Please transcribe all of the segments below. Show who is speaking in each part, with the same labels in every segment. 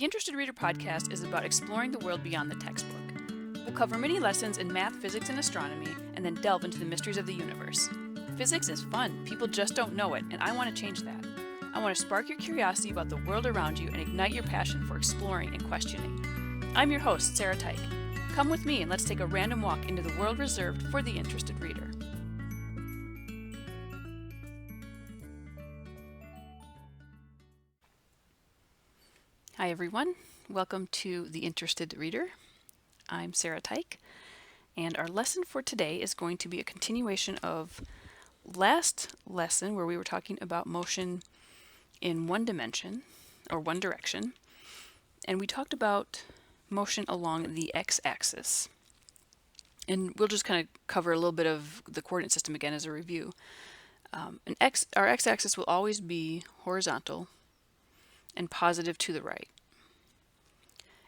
Speaker 1: The Interested Reader podcast is about exploring the world beyond the textbook. We'll cover many lessons in math, physics, and astronomy, and then delve into the mysteries of the universe. Physics is fun, people just don't know it, and I want to change that. I want to spark your curiosity about the world around you and ignite your passion for exploring and questioning. I'm your host, Sarah Tyke. Come with me and let's take a random walk into the world reserved for the interested reader. Hi everyone, welcome to The Interested Reader. I'm Sarah Tyke, and our lesson for today is going to be a continuation of last lesson where we were talking about motion in one dimension, or one direction, and we talked about motion along the x-axis. And we'll just kind of cover a little bit of the coordinate system again as a review. Our x-axis will always be horizontal and positive to the right.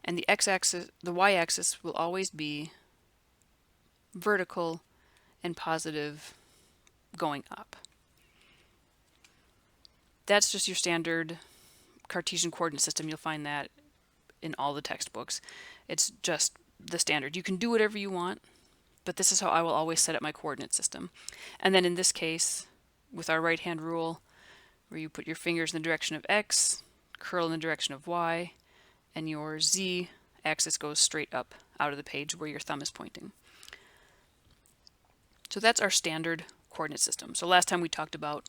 Speaker 1: And the x-axis, the y-axis will always be vertical and positive going up. That's just your standard Cartesian coordinate system. You'll find that in all the textbooks. It's just the standard. You can do whatever you want, but this is how I will always set up my coordinate system. And then in this case, with our right-hand rule, where you put your fingers in the direction of x, curl in the direction of y, and your z-axis goes straight up out of the page where your thumb is pointing. So that's our standard coordinate system. So last time we talked about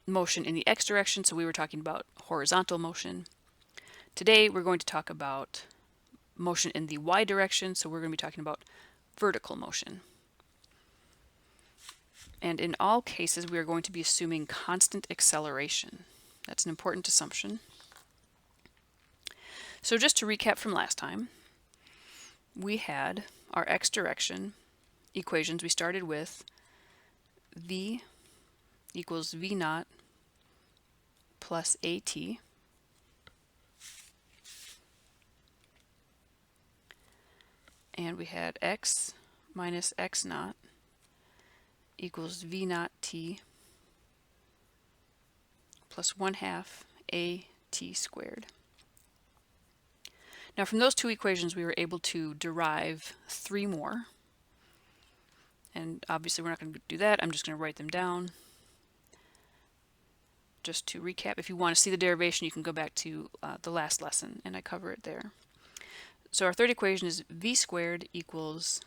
Speaker 1: motion in the x direction, so we were talking about horizontal motion. Today we're going to talk about motion in the y direction, so we're going to be talking about vertical motion. And in all cases we are going to be assuming constant acceleration. That's an important assumption. So just to recap from last time, we had our x direction equations. We started with v equals v naught plus at and we had x minus x naught equals v naught t plus 1/2 a t squared. Now from those two equations we were able to derive three more, and obviously we're not going to do that. I'm just going to write them down. Just to recap, if you want to see the derivation you can go back to the last lesson and I cover it there. So our third equation is v squared equals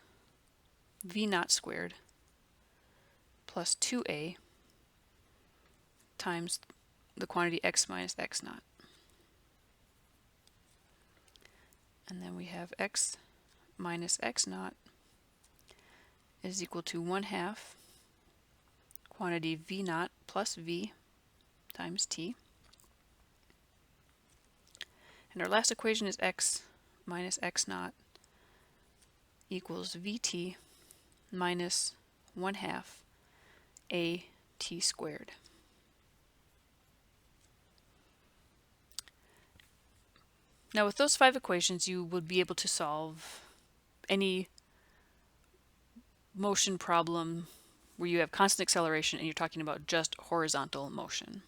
Speaker 1: v naught squared plus 2a times the quantity x minus x naught. And then we have x minus x naught is equal to 1/2 quantity v naught plus v times t. And our last equation is x minus x naught equals vt minus 1/2 a t squared. Now with those five equations you would be able to solve any motion problem where you have constant acceleration and you're talking about just horizontal motion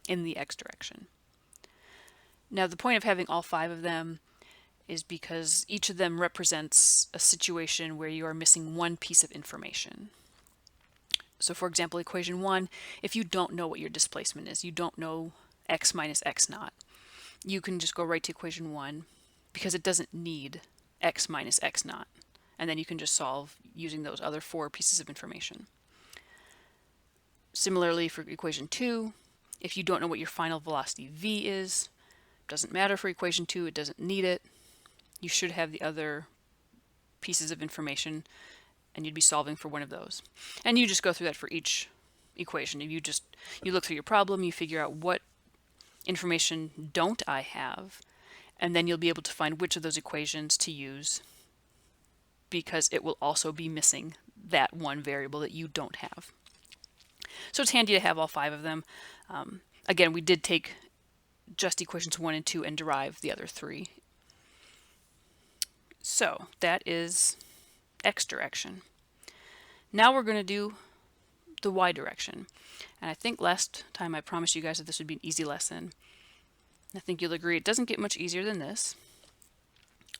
Speaker 1: in the x direction. Now the point of having all five of them is because each of them represents a situation where you are missing one piece of information. So for example, equation 1, if you don't know what your displacement is, you don't know x minus x naught, you can just go right to equation 1 because it doesn't need x minus x naught. And then you can just solve using those other four pieces of information. Similarly for equation 2, if you don't know what your final velocity v is, doesn't matter for equation 2, it doesn't need it. You should have the other pieces of information and you'd be solving for one of those. And you just go through that for each equation. You look through your problem, you figure out what information don't I have, and then you'll be able to find which of those equations to use because it will also be missing that one variable that you don't have. So it's handy to have all five of them. Again, we did take just equations 1 and 2 and derive the other three. So that is x direction. Now we're going to do the y direction. And I think last time I promised you guys that this would be an easy lesson. I think you'll agree it doesn't get much easier than this.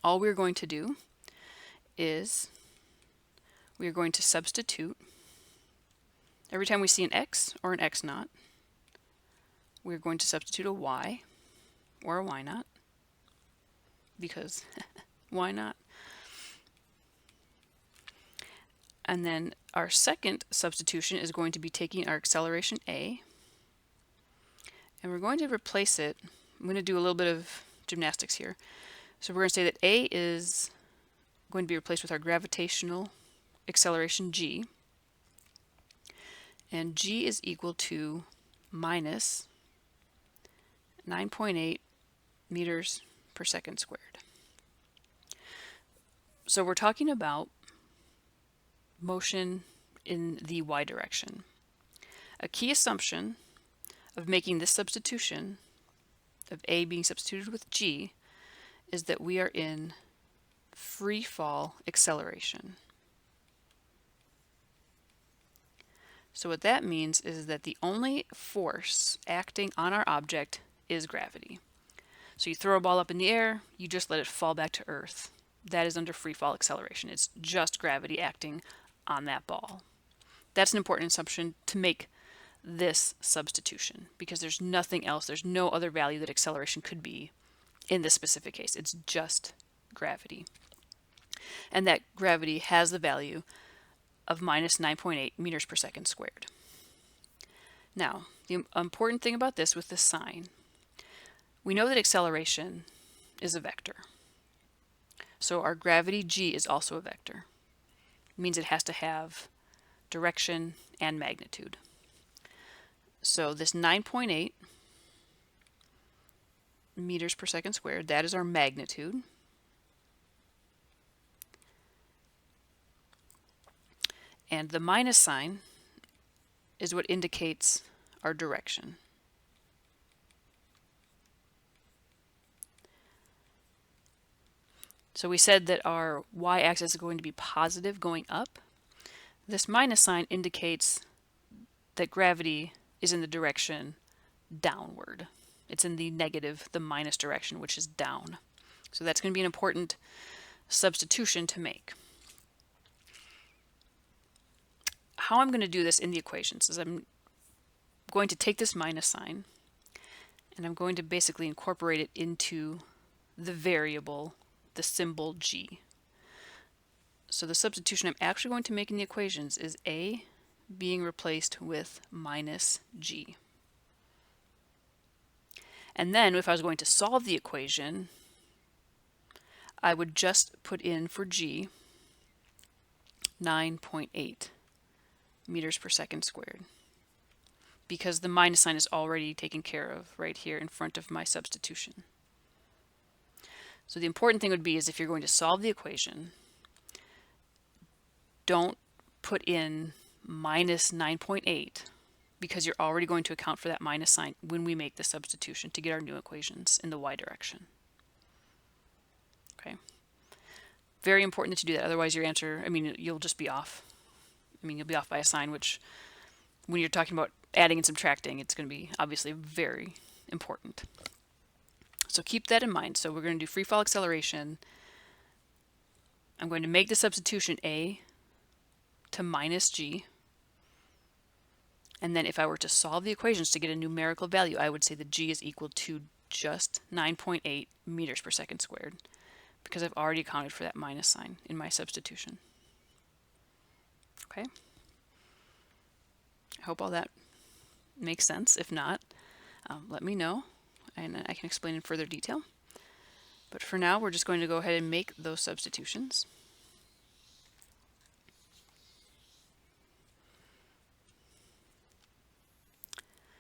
Speaker 1: All we're going to do is we are going to substitute every time we see an x or an x naught. We're going to substitute a y or a y naught, because why not? And then our second substitution is going to be taking our acceleration a, and we're going to replace it. I'm going to do a little bit of gymnastics here. So we're going to say that a is going to be replaced with our gravitational acceleration g, and g is equal to minus 9.8 meters per second squared. So we're talking about motion in the y direction. A key assumption of making this substitution, of a being substituted with g, is that we are in free fall acceleration. So what that means is that the only force acting on our object is gravity. So you throw a ball up in the air, you just let it fall back to Earth. That is under free fall acceleration. It's just gravity acting on that ball. That's an important assumption to make this substitution, because there's nothing else, there's no other value that acceleration could be in this specific case. It's just gravity. And that gravity has the value of minus 9.8 meters per second squared. Now, the important thing about this with the sign, we know that acceleration is a vector. So our gravity g is also a vector. It means it has to have direction and magnitude. So this 9.8 meters per second squared, that is our magnitude. And the minus sign is what indicates our direction. So we said that our y-axis is going to be positive going up. This minus sign indicates that gravity is in the direction downward. It's in the negative, the minus direction, which is down. So that's going to be an important substitution to make. How I'm going to do this in the equations is I'm going to take this minus sign and I'm going to basically incorporate it into the variable, the symbol g. So the substitution I'm actually going to make in the equations is a being replaced with minus g. And then if I was going to solve the equation, I would just put in for g 9.8 meters per second squared, because the minus sign is already taken care of right here in front of my substitution. So the important thing would be is if you're going to solve the equation, don't put in minus 9.8, because you're already going to account for that minus sign when we make the substitution to get our new equations in the y direction. Okay. Very important that you do that, otherwise your answer, you'll just be off. You'll be off by a sign, which when you're talking about adding and subtracting, it's going to be obviously very important. So keep that in mind. So we're going to do free fall acceleration. I'm going to make the substitution a to minus g. And then if I were to solve the equations to get a numerical value, I would say that g is equal to just 9.8 meters per second squared, because I've already accounted for that minus sign in my substitution. Okay. I hope all that makes sense. If not, let me know and I can explain in further detail. But for now, we're just going to go ahead and make those substitutions.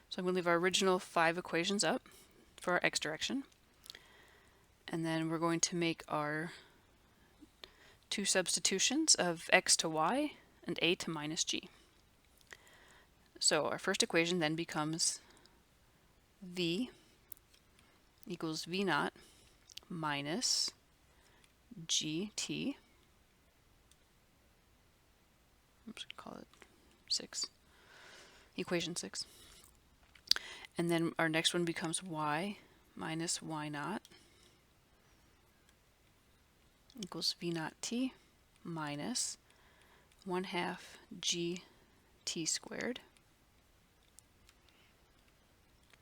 Speaker 1: So I'm going to leave our original 5 equations up for our x direction. And then we're going to make our 2 substitutions of x to y and a to minus g. So our first equation then becomes v equals v naught minus gt. Oops, call it 6. Equation 6. And then our next one becomes y minus y naught equals v naught t minus 1/2 gt squared.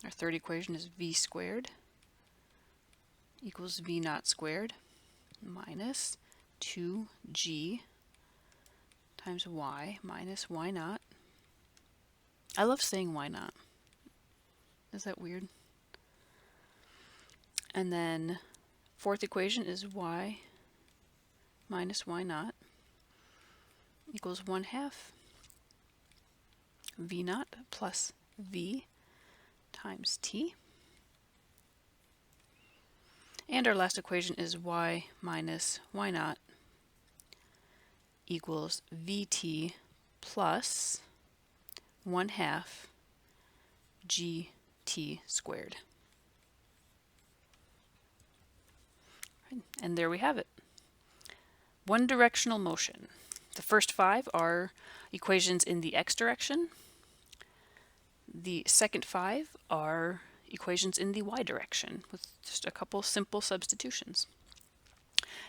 Speaker 1: Our third equation is v squared equals v naught squared minus 2g times y minus y naught. I love saying y naught. Is that weird? And then fourth equation is y minus y naught equals 1/2 v naught plus v times t. And our last equation is y minus y naught equals vt plus 1/2 gt squared. And there we have it. One directional motion. The first 5 are equations in the x direction. The second 5 are equations in the y direction with just a couple simple substitutions.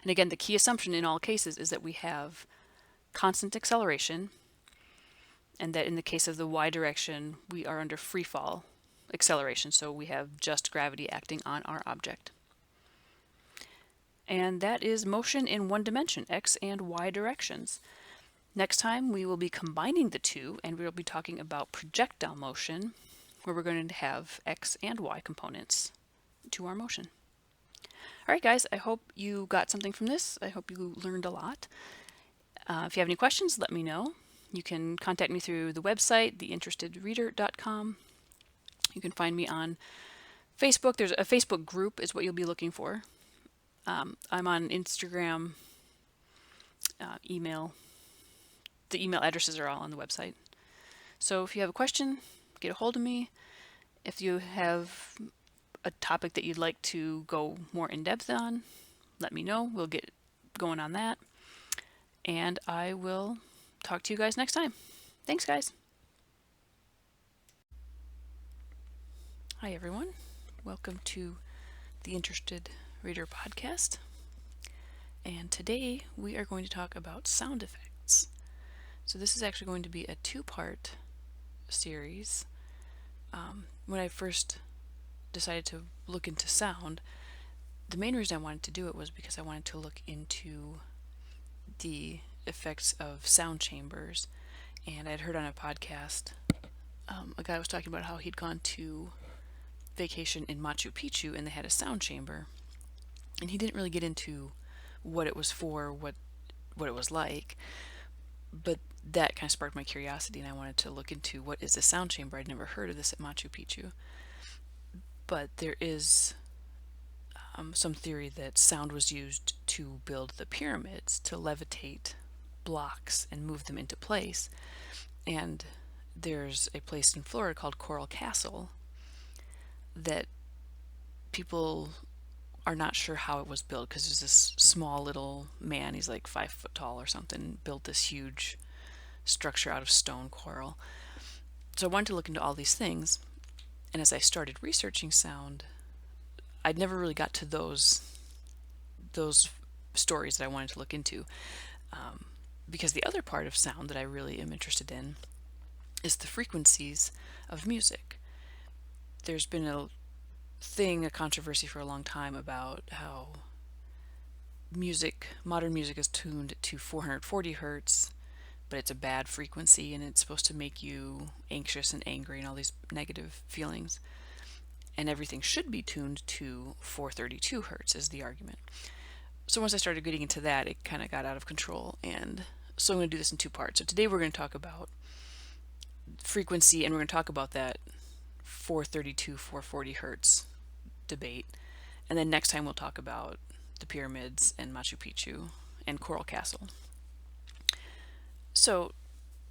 Speaker 1: And again, the key assumption in all cases is that we have constant acceleration, and that in the case of the y direction, we are under free fall acceleration, so we have just gravity acting on our object. And that is motion in one dimension, x and y directions. Next time we will be combining the two, and we will be talking about projectile motion, where we're going to have x and y components to our motion. All right, guys, I hope you got something from this. I hope you learned a lot. If you have any questions, let me know. You can contact me through the website, theinterestedreader.com. You can find me on Facebook. There's a Facebook group is what you'll be looking for. I'm on Instagram, email. The email addresses are all on the website. So if you have a question, get a hold of me. If you have a topic that you'd like to go more in depth on, let me know. We'll get going on that. And I will talk to you guys next time. Thanks, guys. Hi, everyone. Welcome to the Interested Reader podcast. And today we are going to talk about sound effects. So this is actually going to be a 2-part series. When I first decided to look into sound, the main reason I wanted to do it was because I wanted to look into the effects of sound chambers. And I'd heard on a podcast, a guy was talking about how he'd gone to vacation in Machu Picchu and they had a sound chamber. And he didn't really get into what it was for, what it was like, but that kind of sparked my curiosity, and I wanted to look into what is a sound chamber. I'd never heard of this at Machu Picchu, but there is some theory that sound was used to build the pyramids, to levitate blocks and move them into place. And there's a place in Florida called Coral Castle that people are not sure how it was built, because there's this small little man, he's like 5 foot tall or something, built this huge structure out of stone coral. So I wanted to look into all these things, and as I started researching sound, I'd never really got to those stories that I wanted to look into, because the other part of sound that I really am interested in is the frequencies of music. There's been a controversy for a long time about how modern music is tuned to 440 hertz, but it's a bad frequency and it's supposed to make you anxious and angry and all these negative feelings. And everything should be tuned to 432 hertz is the argument. So once I started getting into that, it kind of got out of control. And so I'm going to do this in 2 parts. So today we're going to talk about frequency, and we're going to talk about that 432, 440 hertz debate. And then next time we'll talk about the pyramids and Machu Picchu and Coral Castle. So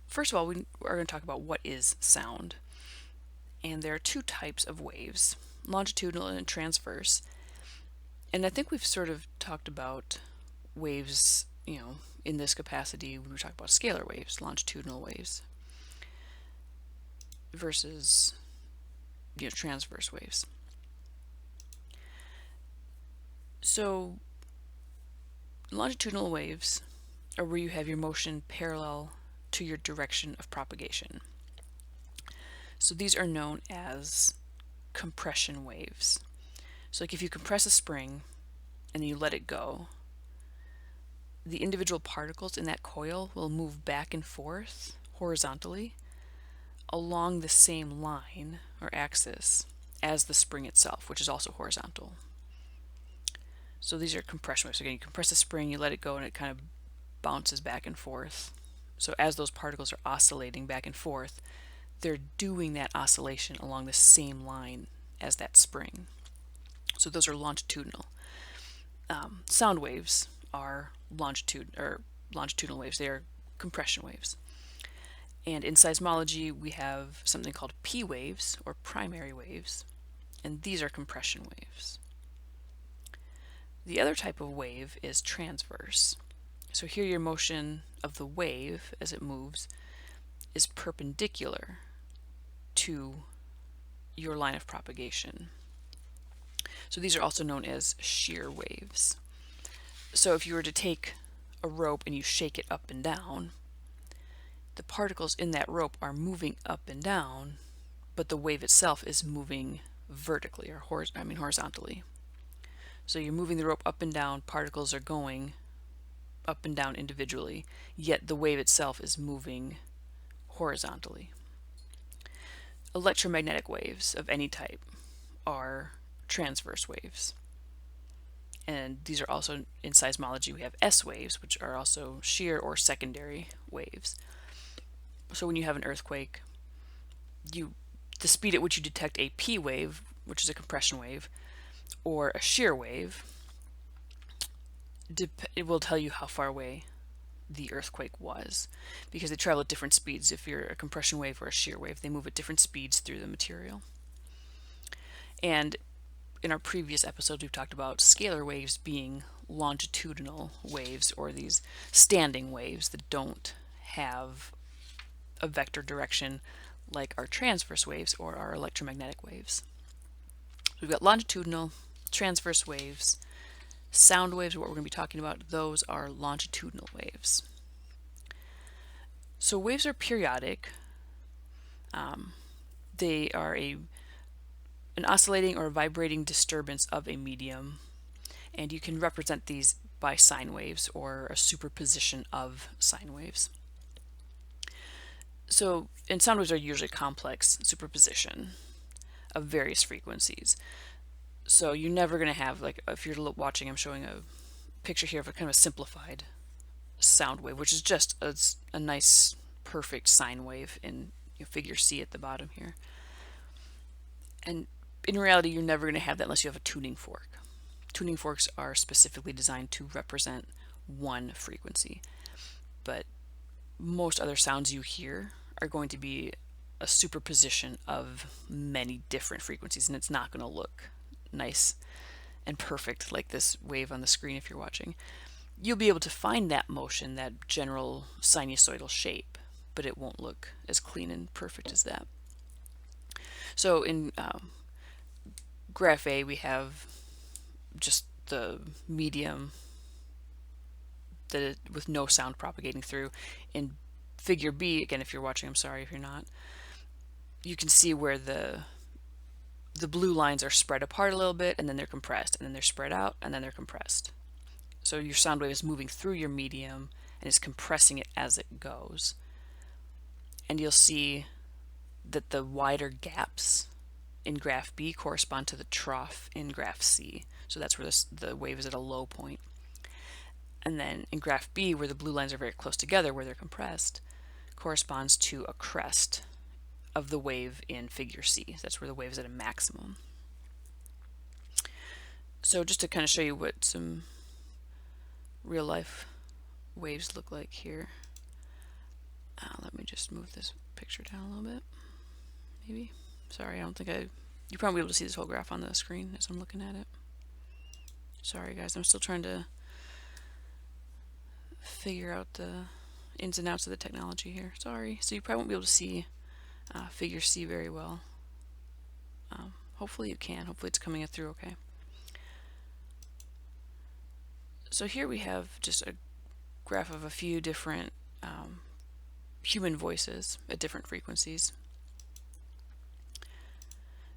Speaker 1: first of all, we are going to talk about what is sound. And there are 2 types of waves, longitudinal and transverse. And I think we've sort of talked about waves, in this capacity when we talk about scalar waves, longitudinal waves, versus transverse waves. So longitudinal waves are where you have your motion parallel to your direction of propagation. So these are known as compression waves. So like if you compress a spring and you let it go, the individual particles in that coil will move back and forth horizontally along the same line or axis as the spring itself, which is also horizontal. So these are compression waves. So again, you compress a spring, you let it go, and it kind of bounces back and forth. So as those particles are oscillating back and forth, they're doing that oscillation along the same line as that spring. So those are longitudinal. Sound waves are longitudinal waves. They are compression waves. And in seismology, we have something called P waves, or primary waves, and these are compression waves. The other type of wave is transverse. So here your motion of the wave as it moves is perpendicular to your line of propagation. So these are also known as shear waves. So if you were to take a rope and you shake it up and down, the particles in that rope are moving up and down, but the wave itself is moving vertically or horizontally. So you're moving the rope up and down, particles are going up and down individually, yet the wave itself is moving horizontally. Electromagnetic waves of any type are transverse waves. And these are also, in seismology, we have S waves, which are also shear or secondary waves. So when you have an earthquake, the speed at which you detect a P wave, which is a compression wave, or a shear wave, it will tell you how far away the earthquake was, because they travel at different speeds. If you're a compression wave or a shear wave, they move at different speeds through the material. And in our previous episodes, we've talked about scalar waves being longitudinal waves, or these standing waves that don't have a vector direction like our transverse waves or our electromagnetic waves. We've got longitudinal, transverse waves. Sound waves are what we're going to be talking about. Those are longitudinal waves. So waves are periodic. They are an oscillating or vibrating disturbance of a medium, and you can represent these by sine waves or a superposition of sine waves. So, and sound waves are usually complex superposition of various frequencies. So you're never going to have, like, if you're watching, I'm showing a picture here of a kind of a simplified sound wave, which is just a nice, perfect sine wave in figure C at the bottom here. And in reality, you're never going to have that unless you have a tuning fork. Tuning forks are specifically designed to represent one frequency, but most other sounds you hear are going to be a superposition of many different frequencies, and it's not going to look nice and perfect like this wave on the screen if you're watching. You'll be able to find that motion, that general sinusoidal shape, but it won't look as clean and perfect as that. So in graph A, we have just the medium with no sound propagating through. In figure B, again, if you're watching, I'm sorry if you're not, you can see where the blue lines are spread apart a little bit, and then they're compressed, and then they're spread out, and then they're compressed. So your sound wave is moving through your medium and is compressing it as it goes. And you'll see that the wider gaps in graph B correspond to the trough in graph C. So that's where the wave is at a low point. And then in graph B, where the blue lines are very close together, where they're compressed, corresponds to a crest of the wave in figure C. That's where the wave is at a maximum. So just to kind of show you what some real life waves look like here. Let me just move this picture down a little bit, maybe. Sorry, I don't think you probably be able to see this whole graph on the screen as I'm looking at it. Sorry guys, I'm still trying to figure out the ins and outs of the technology here. Sorry. So you probably won't be able to see figure C very well. Hopefully you can. Hopefully it's coming through okay. So here we have just a graph of a few different human voices at different frequencies.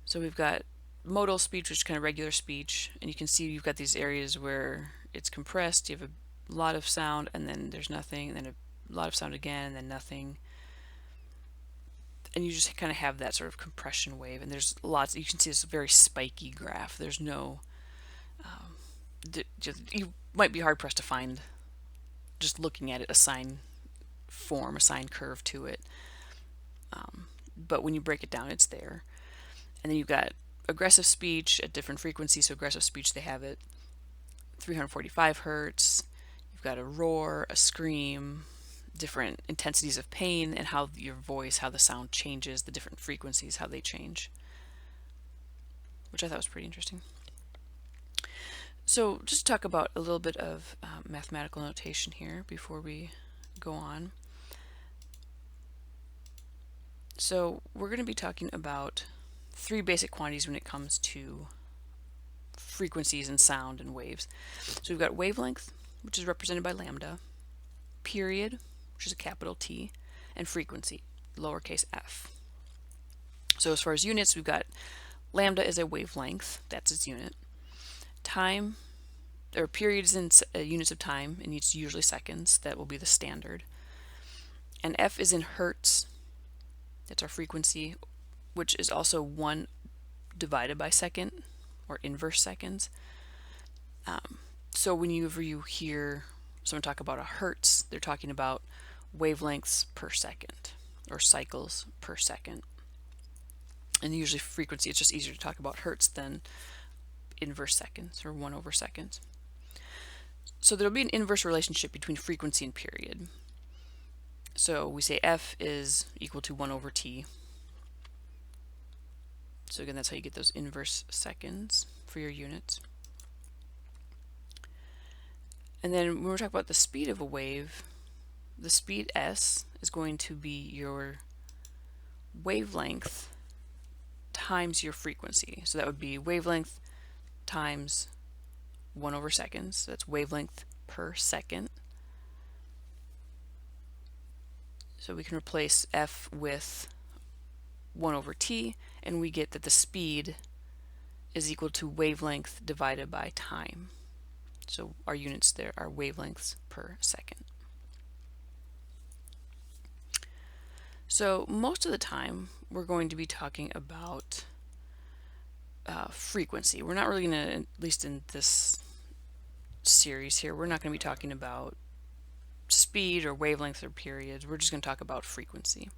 Speaker 1: So we've got modal speech, which is kind of regular speech, and you can see you've got these areas where it's compressed, you have a lot of sound, and then there's nothing, and then a lot of sound again, and then nothing. And you just kind of have that sort of compression wave, and there's lots, you can see this very spiky graph. There's no, you might be hard pressed to find, just looking at it, a sine form, a sine curve to it. But when you break it down, it's there. And then you've got aggressive speech at different frequencies. So aggressive speech, they have it 345 hertz. You've got a roar, a scream, different intensities of pain, and how your voice, how the sound changes, the different frequencies, how they change, which I thought was pretty interesting. So just to talk about a little bit of mathematical notation here before we go on. So we're going to be talking about three basic quantities when it comes to frequencies and sound and waves. So we've got wavelength, which is represented by lambda, period, which is a capital T, and frequency, lowercase f. So as far as units, we've got lambda is a wavelength, that's its unit. Time, or period is in units of time, and it's usually seconds, that will be the standard. And f is in hertz, that's our frequency, which is also 1 divided by second, or inverse seconds. So whenever you hear someone talk about a hertz, they're talking about wavelengths per second, or cycles per second. And usually frequency, it's just easier to talk about hertz than inverse seconds, or 1 over seconds. So there'll be an inverse relationship between frequency and period. So we say f is equal to 1 over t. So again, that's how you get those inverse seconds for your units. And then when we're talking about the speed of a wave, the speed s is going to be your wavelength times your frequency. So that would be wavelength times 1 over seconds. So that's wavelength per second. So we can replace f with 1 over t, and we get that the speed is equal to wavelength divided by time. So our units there are wavelengths per second. So most of the time we're going to be talking about frequency. We're not really going to, at least in this series here, we're not going to be talking about speed or wavelengths or periods. We're just going to talk about frequency.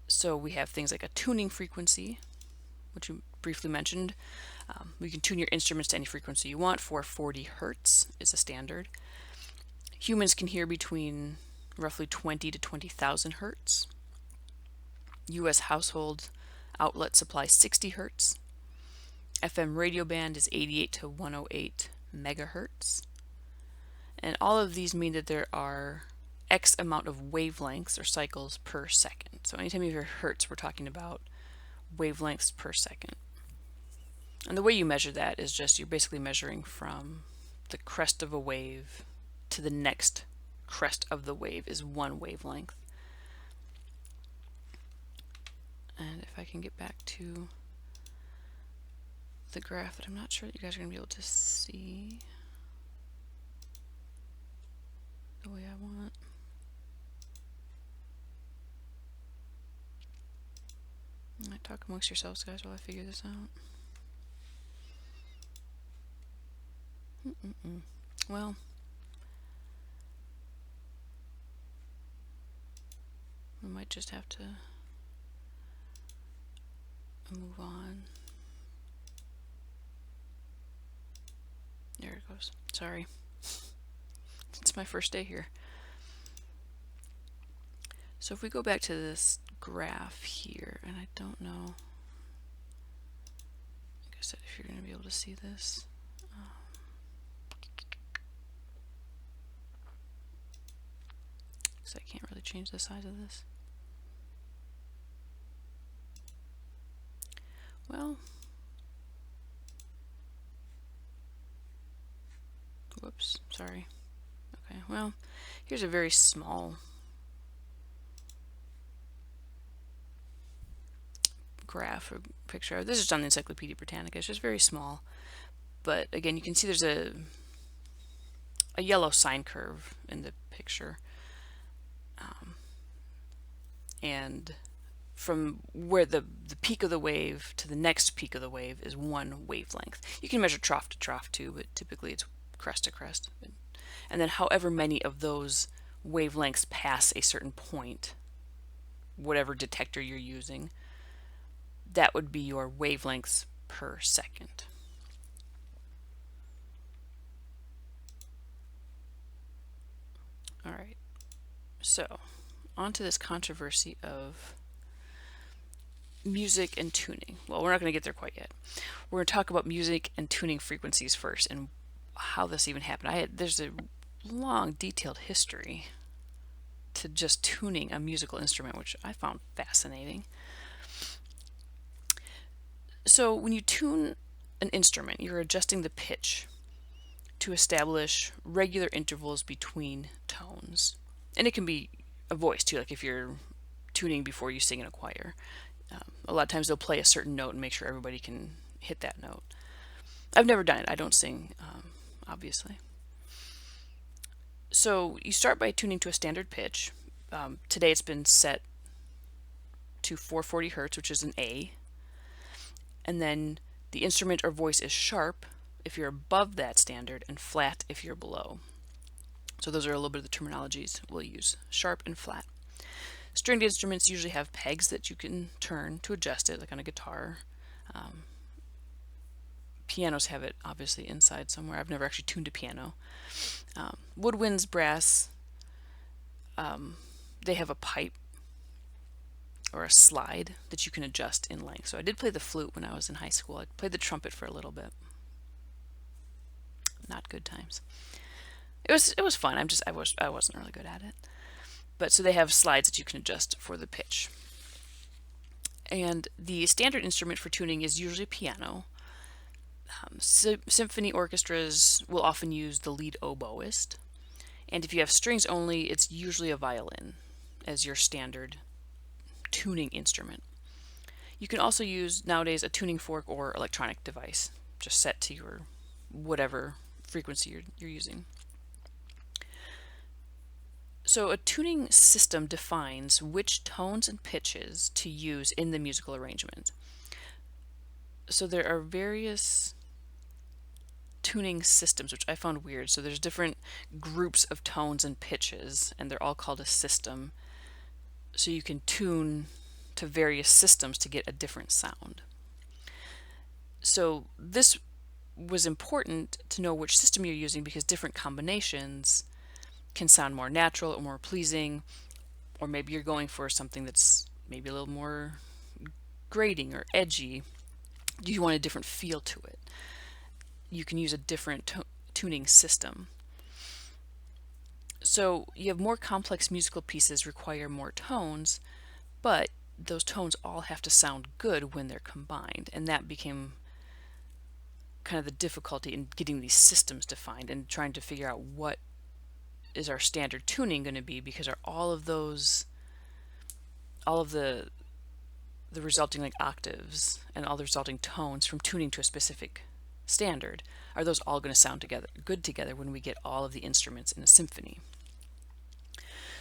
Speaker 1: So we have things like a tuning frequency, which you briefly mentioned. You can tune your instruments to any frequency you want. 440 hertz is a standard. Humans can hear between roughly 20 to 20,000 hertz. U.S. household outlet supply 60 hertz. FM radio band is 88 to 108 megahertz. And all of these mean that there are X amount of wavelengths or cycles per second. So anytime you hear hertz, we're talking about wavelengths per second. And the way you measure that is just you're basically measuring from the crest of a wave to the next crest of the wave is 1 wavelength. And if I can get back to the graph that I'm not sure that you guys are going to be able to see the way I want. Talk amongst yourselves, guys, while I figure this out. Well, we might just have to move on. There it goes. Sorry. It's my first day here. So if we go back to this graph here, and I don't know, like I said, if you're going to be able to see this. So I can't really change the size of this. Well, Whoops, sorry. Okay, well, here's a very small graph or picture. This is on the Encyclopedia Britannica. It's just very small. But again, you can see there's a yellow sine curve in the picture. And from where the peak of the wave to the next peak of the wave is one wavelength. You can measure trough to trough too, but typically it's crest to crest. And then however many of those wavelengths pass a certain point, whatever detector you're using, that would be your wavelengths per second. All right, so on to this controversy of music and tuning. Well, we're not going to get there quite yet. We're going to talk about music and tuning frequencies first and how this even happened. There's a long, detailed history to just tuning a musical instrument, which I found fascinating. So when you tune an instrument, you're adjusting the pitch to establish regular intervals between tones. And it can be a voice too, like if you're tuning before you sing in a choir. A lot of times they'll play a certain note and make sure everybody can hit that note. I've never done it. I don't sing, obviously. So you start by tuning to a standard pitch. Today it's been set to 440 hertz, which is an A. And then the instrument or voice is sharp if you're above that standard and flat if you're below. So those are a little bit of the terminologies we'll use, sharp and flat. Stringed instruments usually have pegs that you can turn to adjust it, like on a guitar. Pianos have it obviously inside somewhere. I've never actually tuned a piano. Woodwinds, brass, they have a pipe or a slide that you can adjust in length. So I did play the flute when I was in high school. I played the trumpet for a little bit. Not good times. It was fun. I wasn't really good at it. But so they have slides that you can adjust for the pitch. And the standard instrument for tuning is usually a piano. Symphony orchestras will often use the lead oboist. And if you have strings only, it's usually a violin as your standard tuning instrument. You can also use nowadays a tuning fork or electronic device, just set to your whatever frequency you're using. So a tuning system defines which tones and pitches to use in the musical arrangement. So there are various tuning systems, which I found weird. So there's different groups of tones and pitches, and they're all called a system. So you can tune to various systems to get a different sound. So this was important to know which system you're using because different combinations can sound more natural or more pleasing, or maybe you're going for something that's maybe a little more grating or edgy. You want a different feel to it. You can use a different tuning system. So you have more complex musical pieces require more tones, but those tones all have to sound good when they're combined, and that became kind of the difficulty in getting these systems defined and trying to figure out what is our standard tuning going to be, because are all of the resulting like octaves and all the resulting tones from tuning to a specific standard, are those all going to sound good together when we get all of the instruments in a symphony?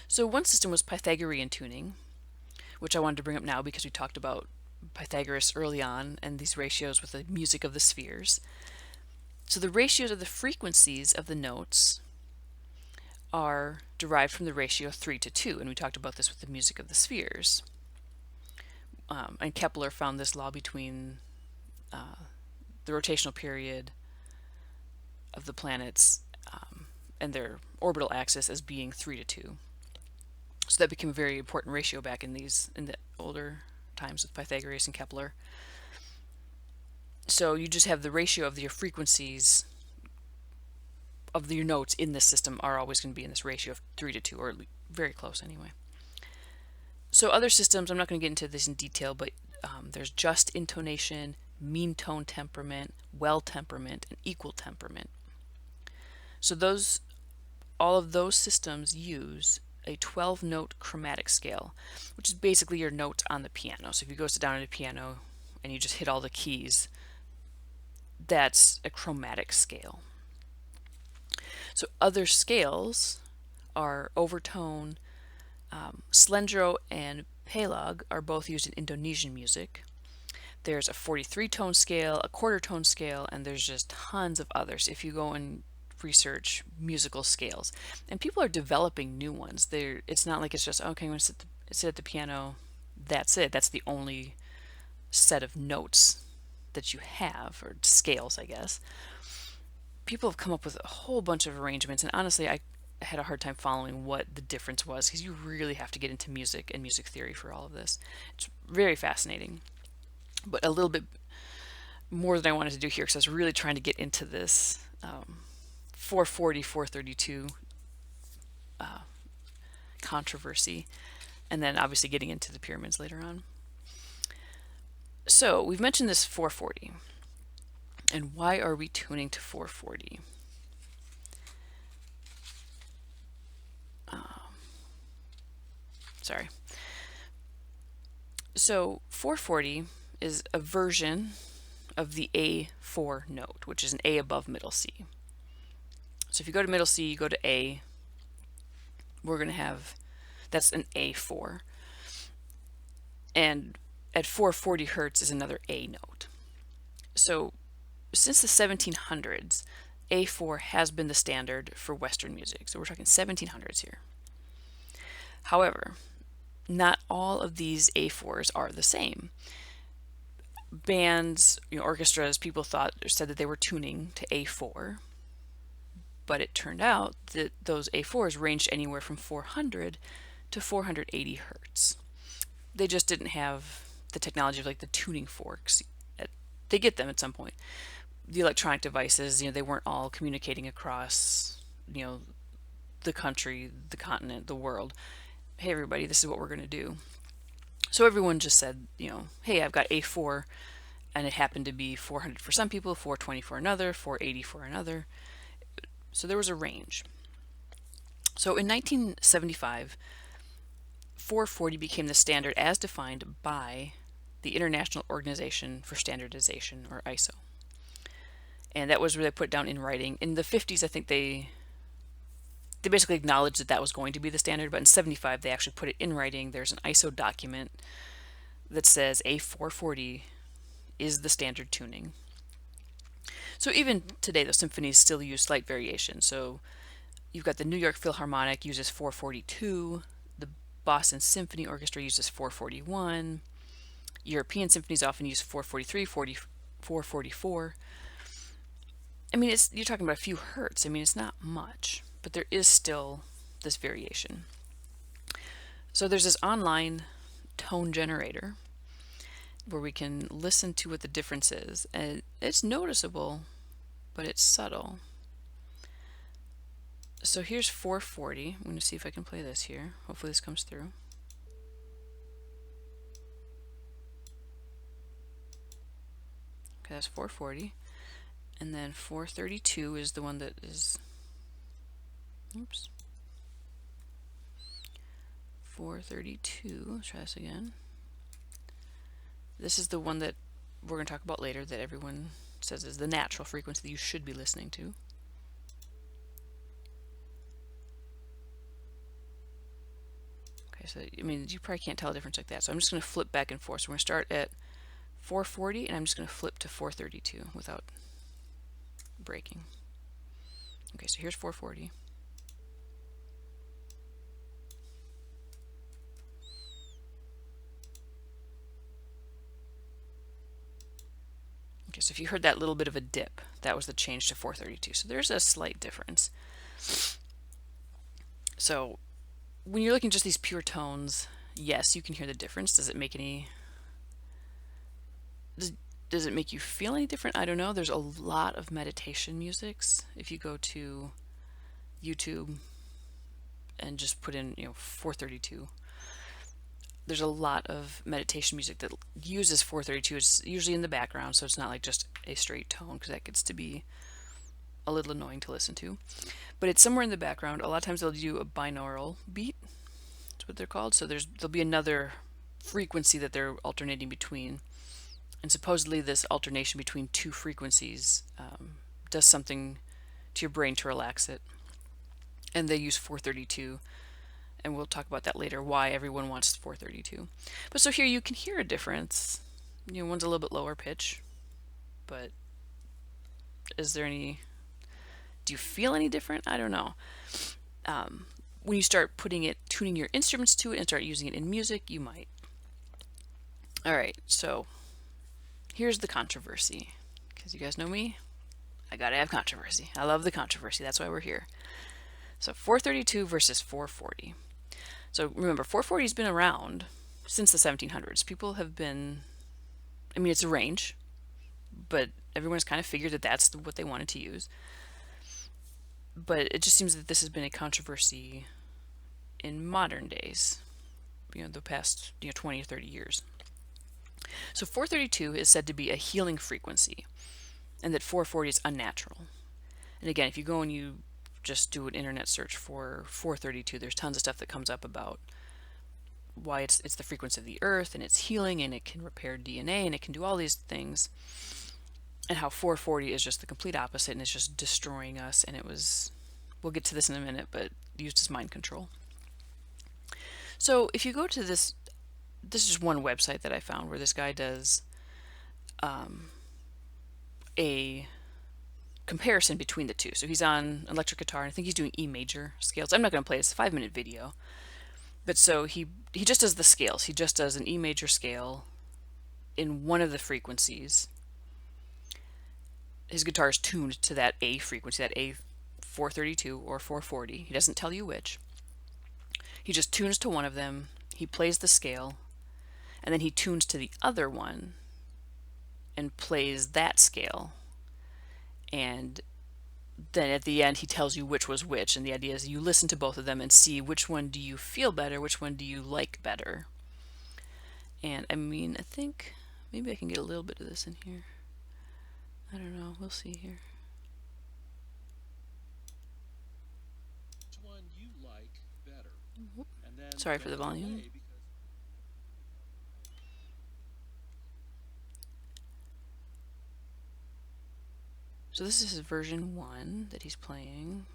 Speaker 1: So one system was Pythagorean tuning, which I wanted to bring up now because we talked about Pythagoras early on and these ratios with the music of the spheres. So the ratios of the frequencies of the notes are derived from the ratio 3:2, and we talked about this with the music of the spheres. And Kepler found this law between the rotational period of the planets and their orbital axis as being 3:2. So that became a very important ratio back in the older times with Pythagoras and Kepler. So you just have the ratio of your frequencies of your notes in this system are always going to be in this ratio of 3:2, or very close anyway. So other systems, I'm not going to get into this in detail, but there's just intonation, mean tone temperament, well temperament, and equal temperament. So all of those systems use a 12-note chromatic scale, which is basically your notes on the piano. So if you go sit down at a piano and you just hit all the keys, that's a chromatic scale. So other scales are overtone, slendro, and pelog are both used in Indonesian music. There's a 43-tone scale, a quarter tone scale, and there's just tons of others if you go and research musical scales. And people are developing new ones. It's not like it's just, okay, I'm going to sit at the piano, that's it. That's the only set of notes that you have, or scales, I guess. People have come up with a whole bunch of arrangements, and honestly, I had a hard time following what the difference was, because you really have to get into music and music theory for all of this. It's very fascinating, but a little bit more than I wanted to do here, because I was really trying to get into this 440, 432 controversy, and then obviously getting into the pyramids later on. So we've mentioned this 440, and why are we tuning to 440? Sorry. So 440 is a version of the A4 note, which is an A above middle C. So if you go to middle C, you go to A, we're going to have, that's an A4. And at 440 hertz is another A note. So since the 1700s, A4 has been the standard for Western music. So we're talking 1700s here. However, not all of these A4s are the same. Bands, orchestras, people thought or said that they were tuning to A4, but it turned out that those A4s ranged anywhere from 400 to 480 hertz. They just didn't have the technology of like the tuning forks. They get them at some point. The electronic devices, they weren't all communicating across, the country, the continent, the world. Hey everybody, this is what we're going to do. So everyone just said, hey, I've got A4, and it happened to be 400 for some people, 420 for another, 480 for another. So there was a range. So in 1975, 440 became the standard as defined by the International Organization for Standardization, or ISO. And that was where they put down in writing. In the 50s, I think they basically acknowledged that was going to be the standard, but in 75 they actually put it in writing. There's an ISO document that says A440 is the standard tuning. So even today, the symphonies still use slight variation. So you've got the New York Philharmonic uses 442, the Boston Symphony Orchestra uses 441, European symphonies often use 443, 444. I mean, you're talking about a few hertz. I mean, it's not much, but there is still this variation. So there's this online tone generator where we can listen to what the difference is, and it's noticeable, but it's subtle. So here's 440. I'm going to see if I can play this here. Hopefully this comes through. Okay, that's 440. And then 432 is the one that is, oops, 432, let's try this again. This is the one that we're going to talk about later that everyone says is the natural frequency that you should be listening to. Okay, so I mean, you probably can't tell a difference like that. So I'm just going to flip back and forth. So we're going to start at 440 and I'm just going to flip to 432 without breaking. Okay, so here's 440. Okay, so if you heard that little bit of a dip, that was the change to 432. So there's a slight difference. So when you're looking at just these pure tones, yes, you can hear the difference. Does it make any... Does it make you feel any different? I don't know. There's a lot of meditation musics. If you go to YouTube and just put in, 432, there's a lot of meditation music that uses 432. It's usually in the background, so it's not like just a straight tone, because that gets to be a little annoying to listen to. But it's somewhere in the background. A lot of times they'll do a binaural beat. That's what they're called. So there'll be another frequency that they're alternating between. And supposedly this alternation between two frequencies does something to your brain to relax it. And they use 432. And we'll talk about that later, why everyone wants 432. But so here you can hear a difference. You know, one's a little bit lower pitch. But is there any... do you feel any different? I don't know. When you start tuning your instruments to it and start using it in music, you might. All right, so here's the controversy. Because you guys know me, I gotta have controversy. I love the controversy. That's why we're here. So 432 versus 440. So remember, 440 has been around since the 1700s. People have been, I mean, it's a range, but everyone's kind of figured that that's what they wanted to use. But it just seems that this has been a controversy in modern days, you know, the past 20 or 30 years. So 432 is said to be a healing frequency, and that 440 is unnatural. And again, if you go and you just do an internet search for 432, there's tons of stuff that comes up about why it's the frequency of the earth, and it's healing, and it can repair DNA, and it can do all these things, and how 440 is just the complete opposite, and it's just destroying us. And it was, we'll get to this in a minute, but used as mind control. So if you go to this is just one website that I found where this guy does a comparison between the two. So he's on electric guitar, and I think he's doing E major scales. I'm not going to play it. It's a 5-minute video. But so he just does the scales. He just does an E major scale in one of the frequencies. His guitar is tuned to that A frequency, that A 432 or 440. He doesn't tell you which. He just tunes to one of them. He plays the scale, and then he tunes to the other one and plays that scale. And then at the end he tells you which was which, and the idea is you listen to both of them and see which one do you feel better, which one do you like better. And I mean, I think maybe I can get a little bit of this in here. I don't know, we'll see here.
Speaker 2: Which one you like better? And then
Speaker 1: Sorry for the volume. So this is version 1 that he's playing.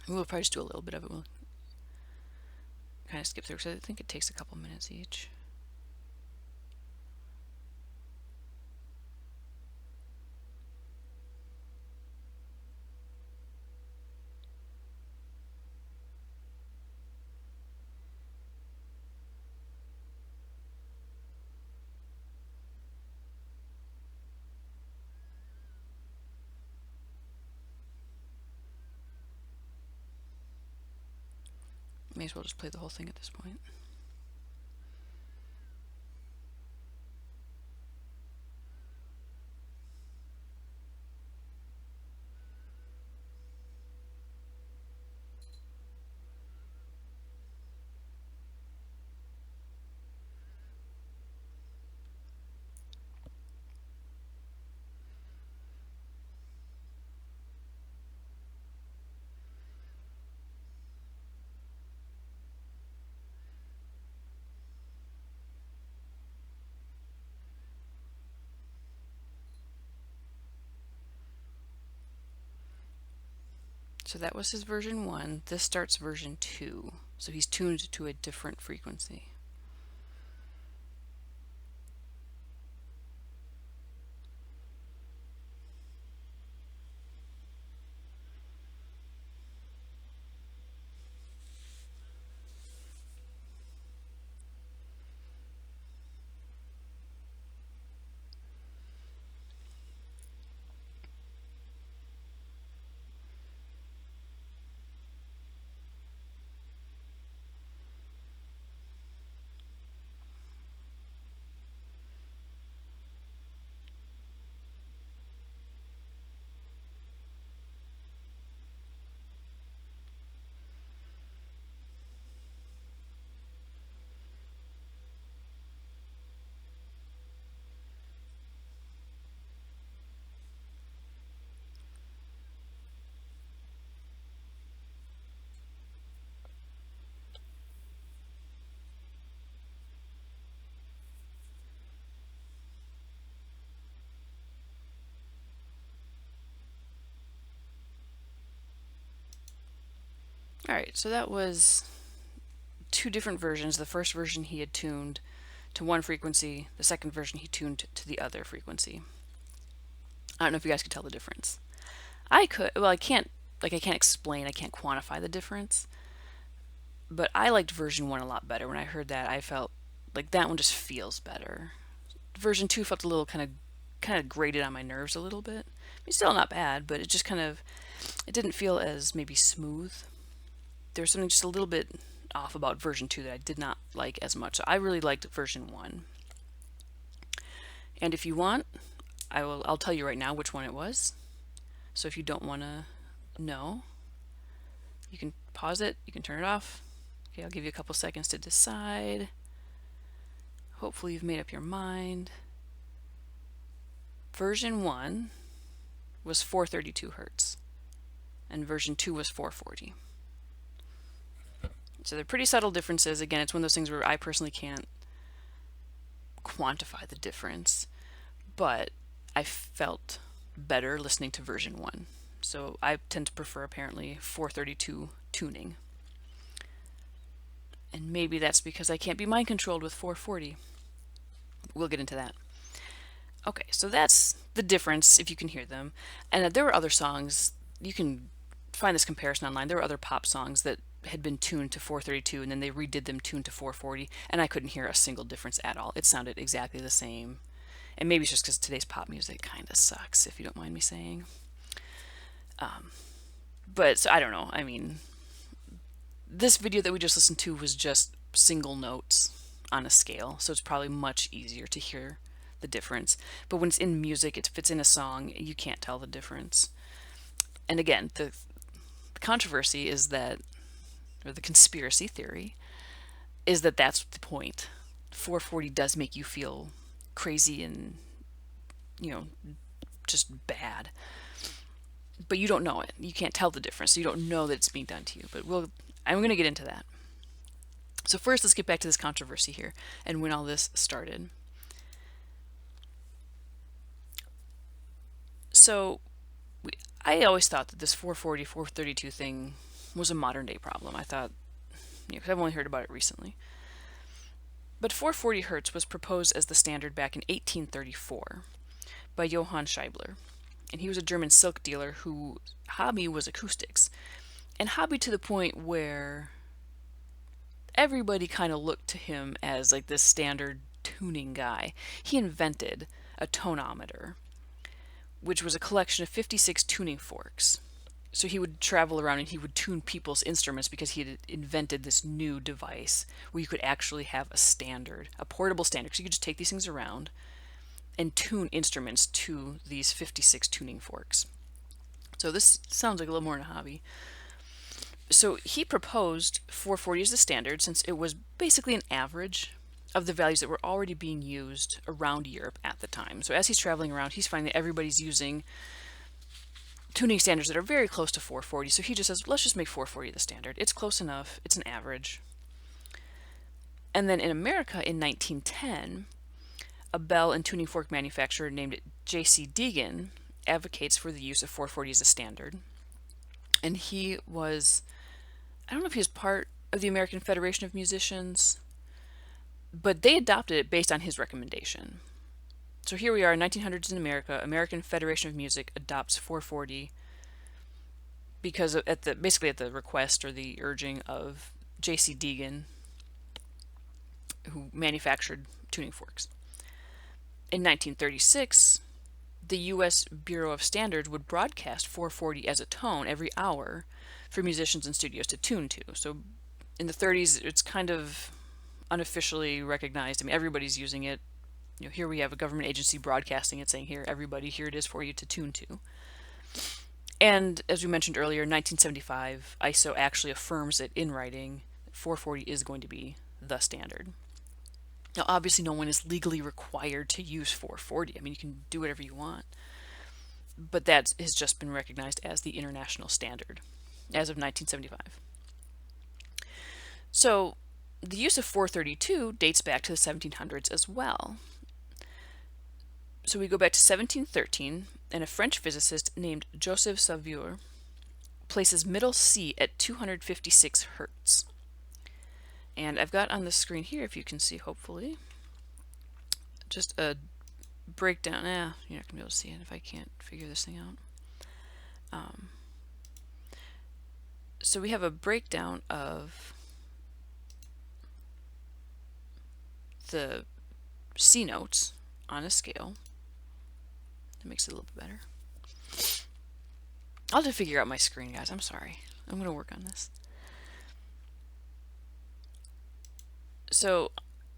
Speaker 1: We'll probably just do a little bit of it. We'll kind of skip through because I think it takes a couple minutes each. May as well just play the whole thing at this point. So that was his version 1. This starts version 2. So he's tuned to a different frequency. All right, so that was two different versions. The first version he had tuned to one frequency, the second version he tuned to the other frequency. I don't know if you guys could tell the difference. I could. Well, I can't explain, I can't quantify the difference. But I liked version 1 a lot better. When I heard that, I felt like that one just feels better. Version 2 felt a little kind of grated on my nerves a little bit. I mean, still not bad, but it just it didn't feel as maybe smooth. There was something just a little bit off about version 2 that I did not like as much. So I really liked version 1. And if you want, I'll tell you right now which one it was. So if you don't want to know, you can pause it, you can turn it off. Okay, I'll give you a couple seconds to decide. Hopefully you've made up your mind. Version 1 was 432 hertz, and version 2 was 440. So they're pretty subtle differences. Again, it's one of those things where I personally can't quantify the difference, but I felt better listening to version 1. So I tend to prefer apparently 432 tuning. And maybe that's because I can't be mind controlled with 440. We'll get into that. Okay, so that's the difference if you can hear them. And there were other songs, you can find this comparison online. There were other pop songs that had been tuned to 432 and then they redid them tuned to 440, and I couldn't hear a single difference at all. It sounded exactly the same. And maybe it's just because today's pop music kind of sucks, if you don't mind me saying. But so I don't know. I mean, this video that we just listened to was just single notes on a scale, so it's probably much easier to hear the difference. But when it's in music, if it's in a song, you can't tell the difference. And again, the controversy is that, or the conspiracy theory, is that that's the point. 440 does make you feel crazy and, just bad. But you don't know it. You can't tell the difference. So you don't know that it's being done to you. But I'm going to get into that. So first, let's get back to this controversy here and when all this started. So I always thought that this 440, 432 thing was a modern day problem. I thought, because I've only heard about it recently. But 440 hertz was proposed as the standard back in 1834 by Johann Scheibler. And he was a German silk dealer whose hobby was acoustics. And hobby to the point where everybody kind of looked to him as like this standard tuning guy. He invented a tonometer, which was a collection of 56 tuning forks. So he would travel around and he would tune people's instruments because he had invented this new device where you could actually have a portable standard. So you could just take these things around and tune instruments to these 56 tuning forks. So this sounds like a little more than a hobby. So he proposed 440 as the standard since it was basically an average of the values that were already being used around Europe at the time. So as he's traveling around, he's finding that everybody's using tuning standards that are very close to 440. So he just says, let's just make 440 the standard. It's close enough. It's an average. And then in America in 1910, a bell and tuning fork manufacturer named J.C. Deegan advocates for the use of 440 as a standard. And he was, I don't know if he was part of the American Federation of Musicians, but they adopted it based on his recommendation. So here we are in 1900s in America. American Federation of Music adopts 440 because basically at the request or the urging of J.C. Deegan, who manufactured tuning forks. In 1936, the U.S. Bureau of Standards would broadcast 440 as a tone every hour for musicians and studios to tune to. So in the 30s, it's kind of unofficially recognized. I mean, everybody's using it. Here we have a government agency broadcasting it, saying, here, everybody, here it is for you to tune to. And as we mentioned earlier, in 1975, ISO actually affirms it in writing that 440 is going to be the standard. Now, obviously, no one is legally required to use 440. I mean, you can do whatever you want. But that has just been recognized as the international standard as of 1975. So, the use of 432 dates back to the 1700s as well. So we go back to 1713, and a French physicist named Joseph Savure places middle C at 256 hertz. And I've got on the screen here, if you can see, hopefully, just a breakdown. You're not going to be able to see it if I can't figure this thing out. So we have a breakdown of the C notes on a scale. That makes it a little bit better. I'll have to figure out my screen, guys. I'm sorry. I'm going to work on this. So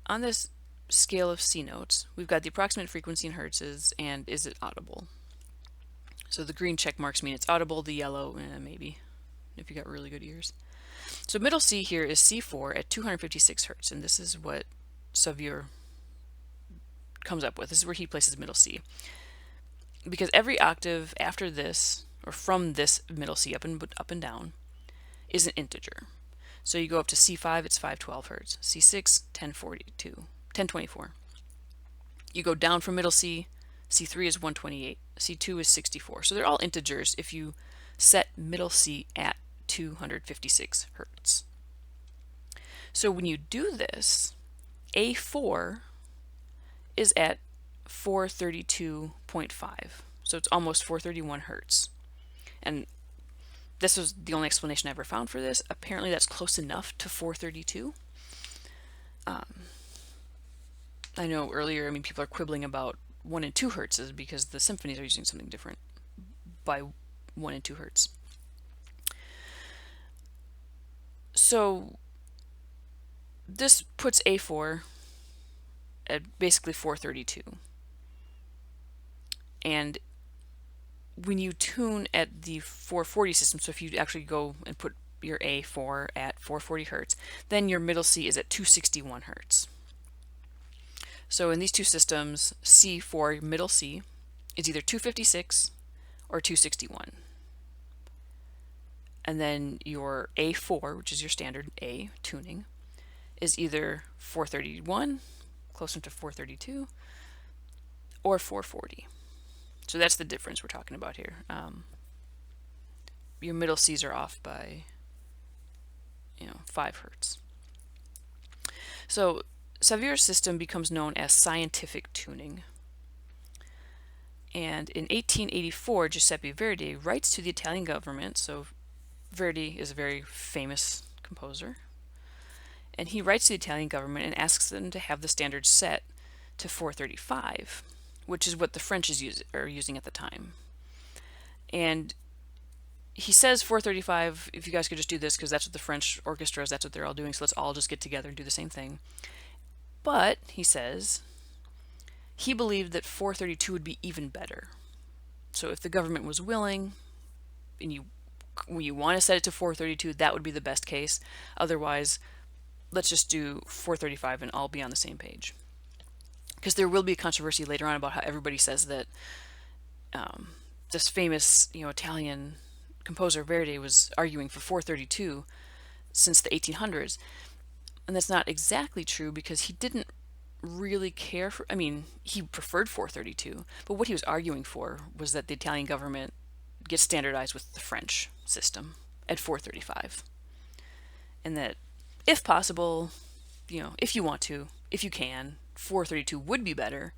Speaker 1: on this scale of C notes, we've got the approximate frequency in hertzes and is it audible. So the green check marks mean it's audible, the yellow, maybe, if you got really good ears. So middle C here is C4 at 256 hertz, and this is what Savier comes up with. This is where he places middle C. Because every octave after this, or from this middle C up and down, is an integer. So you go up to C5, it's 512 hertz. C6, 1024. You go down from middle C, C3 is 128, C2 is 64. So they're all integers if you set middle C at 256 hertz. So when you do this, A4 is at 432.5. So it's almost 431 hertz. And this was the only explanation I ever found for this. Apparently that's close enough to 432. I know earlier, people are quibbling about 1 and 2 hertz because the symphonies are using something different by 1 and 2 hertz. So this puts A4 at basically 432. And when you tune at the 440 system, so if you actually go and put your A4 at 440 hertz, then your middle C is at 261 hertz. So in these two systems, C4 middle C is either 256 or 261. And then your A4, which is your standard A tuning, is either 431, closer to 432, or 440. So that's the difference we're talking about here. Your middle C's are off by 5 hertz. So Savier's system becomes known as scientific tuning. And in 1884, Giuseppe Verdi writes to the Italian government. So Verdi is a very famous composer. And he writes to the Italian government and asks them to have the standard set to 435, which is what the French are using at the time. And he says 435, if you guys could just do this, because that's what the French orchestras, that's what they're all doing, so let's all just get together and do the same thing. But, he says, he believed that 432 would be even better. So if the government was willing, and you want to set it to 432, that would be the best case. Otherwise, let's just do 435 and all be on the same page. Because there will be a controversy later on about how everybody says that this famous Italian composer Verdi was arguing for 432 since the 1800s. And that's not exactly true because he didn't really care for, he preferred 432, but what he was arguing for was that the Italian government gets standardized with the French system at 435. And that if possible, if you want to, if you can, 432 would be better,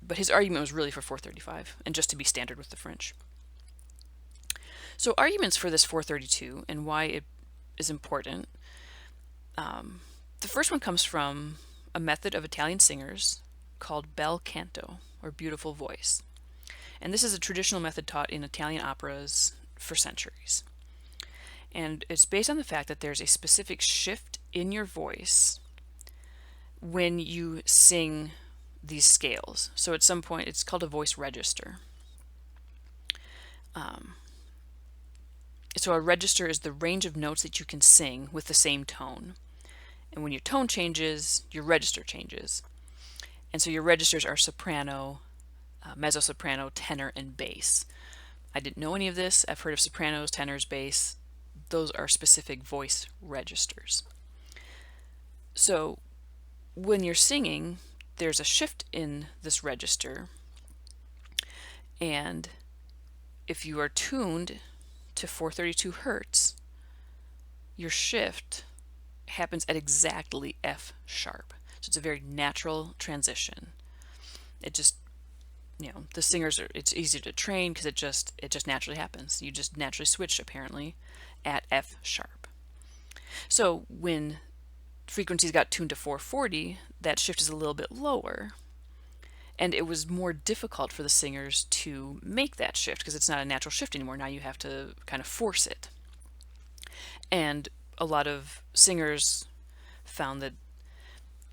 Speaker 1: but his argument was really for 435 and just to be standard with the French. So arguments for this 432 and why it is important. The first one comes from a method of Italian singers called bel canto, or beautiful voice. And this is a traditional method taught in Italian operas for centuries. And it's based on the fact that there's a specific shift in your voice when you sing these scales. So at some point, it's called a voice register. So a register is the range of notes that you can sing with the same tone. And when your tone changes, your register changes. And so your registers are soprano, mezzo-soprano, tenor, and bass. I didn't know any of this. I've heard of sopranos, tenors, bass. Those are specific voice registers. So when you're singing, there's a shift in this register. And if you are tuned to 432 hertz, your shift happens at exactly F sharp. So it's a very natural transition. It just, the singers it's easy to train because it just naturally happens. You just naturally switch apparently at F sharp. So when frequencies got tuned to 440, that shift is a little bit lower. And it was more difficult for the singers to make that shift because it's not a natural shift anymore. Now you have to kind of force it. And a lot of singers found that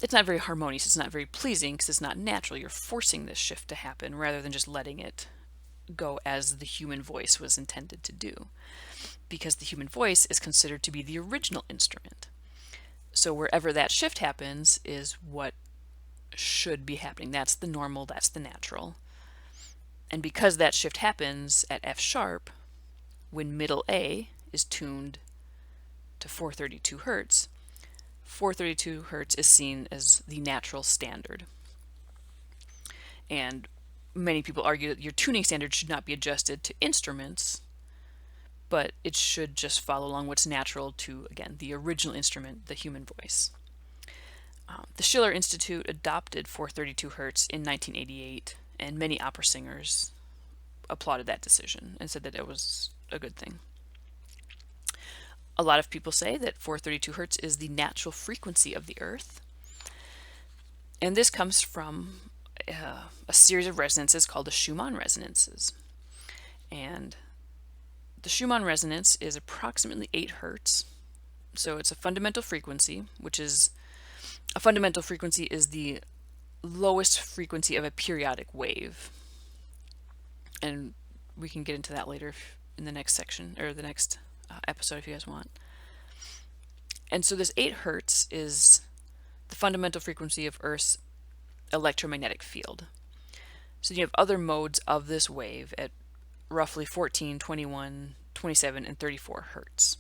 Speaker 1: it's not very harmonious, it's not very pleasing because it's not natural. You're forcing this shift to happen rather than just letting it go as the human voice was intended to do. Because the human voice is considered to be the original instrument. So wherever that shift happens is what should be happening. That's the normal, that's the natural. And because that shift happens at F sharp, when middle A is tuned to 432 hertz, 432 hertz is seen as the natural standard. And many people argue that your tuning standard should not be adjusted to instruments, but it should just follow along what's natural to, again, the original instrument, the human voice. The Schiller Institute adopted 432 hertz in 1988, and many opera singers applauded that decision and said that it was a good thing. A lot of people say that 432 hertz is the natural frequency of the Earth. And this comes from a series of resonances called the Schumann resonances. And the Schumann resonance is approximately 8 hertz. So it's a fundamental frequency, which is a fundamental frequency is the lowest frequency of a periodic wave. And we can get into that later in the next section, or the next episode if you guys want. And so this 8 hertz is the fundamental frequency of Earth's electromagnetic field. So you have other modes of this wave at roughly 14, 21, 27, and 34 hertz.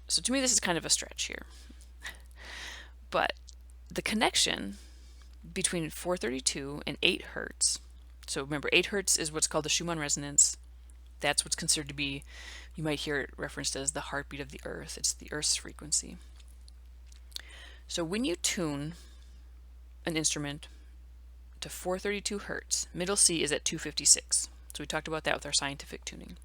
Speaker 1: So to me this is kind of a stretch here. But the connection between 432 and 8 hertz, so remember 8 hertz is what's called the Schumann resonance. That's what's considered to be, you might hear it referenced as the heartbeat of the Earth. It's the Earth's frequency. So when you tune an instrument to 432 hertz, middle C is at 256. So we talked about that with our scientific tuning.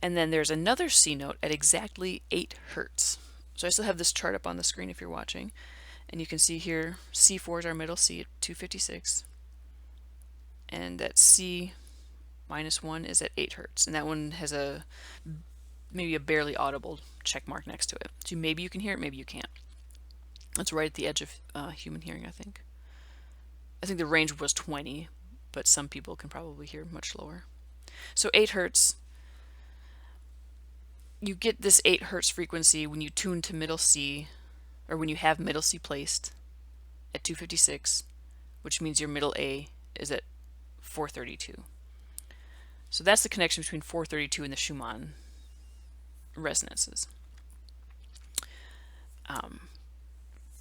Speaker 1: And then there's another C note at exactly 8 hertz. So I still have this chart up on the screen if you're watching. And you can see here, C4 is our middle C at 256. And that C minus 1 is at 8 hertz. And that one has maybe a barely audible check mark next to it. So maybe you can hear it, maybe you can't. That's right at the edge of human hearing, I think. I think the range was 20, but some people can probably hear much lower. So 8 hertz, you get this 8 hertz frequency when you tune to middle C, or when you have middle C placed at 256, which means your middle A is at 432. So that's the connection between 432 and the Schumann resonances.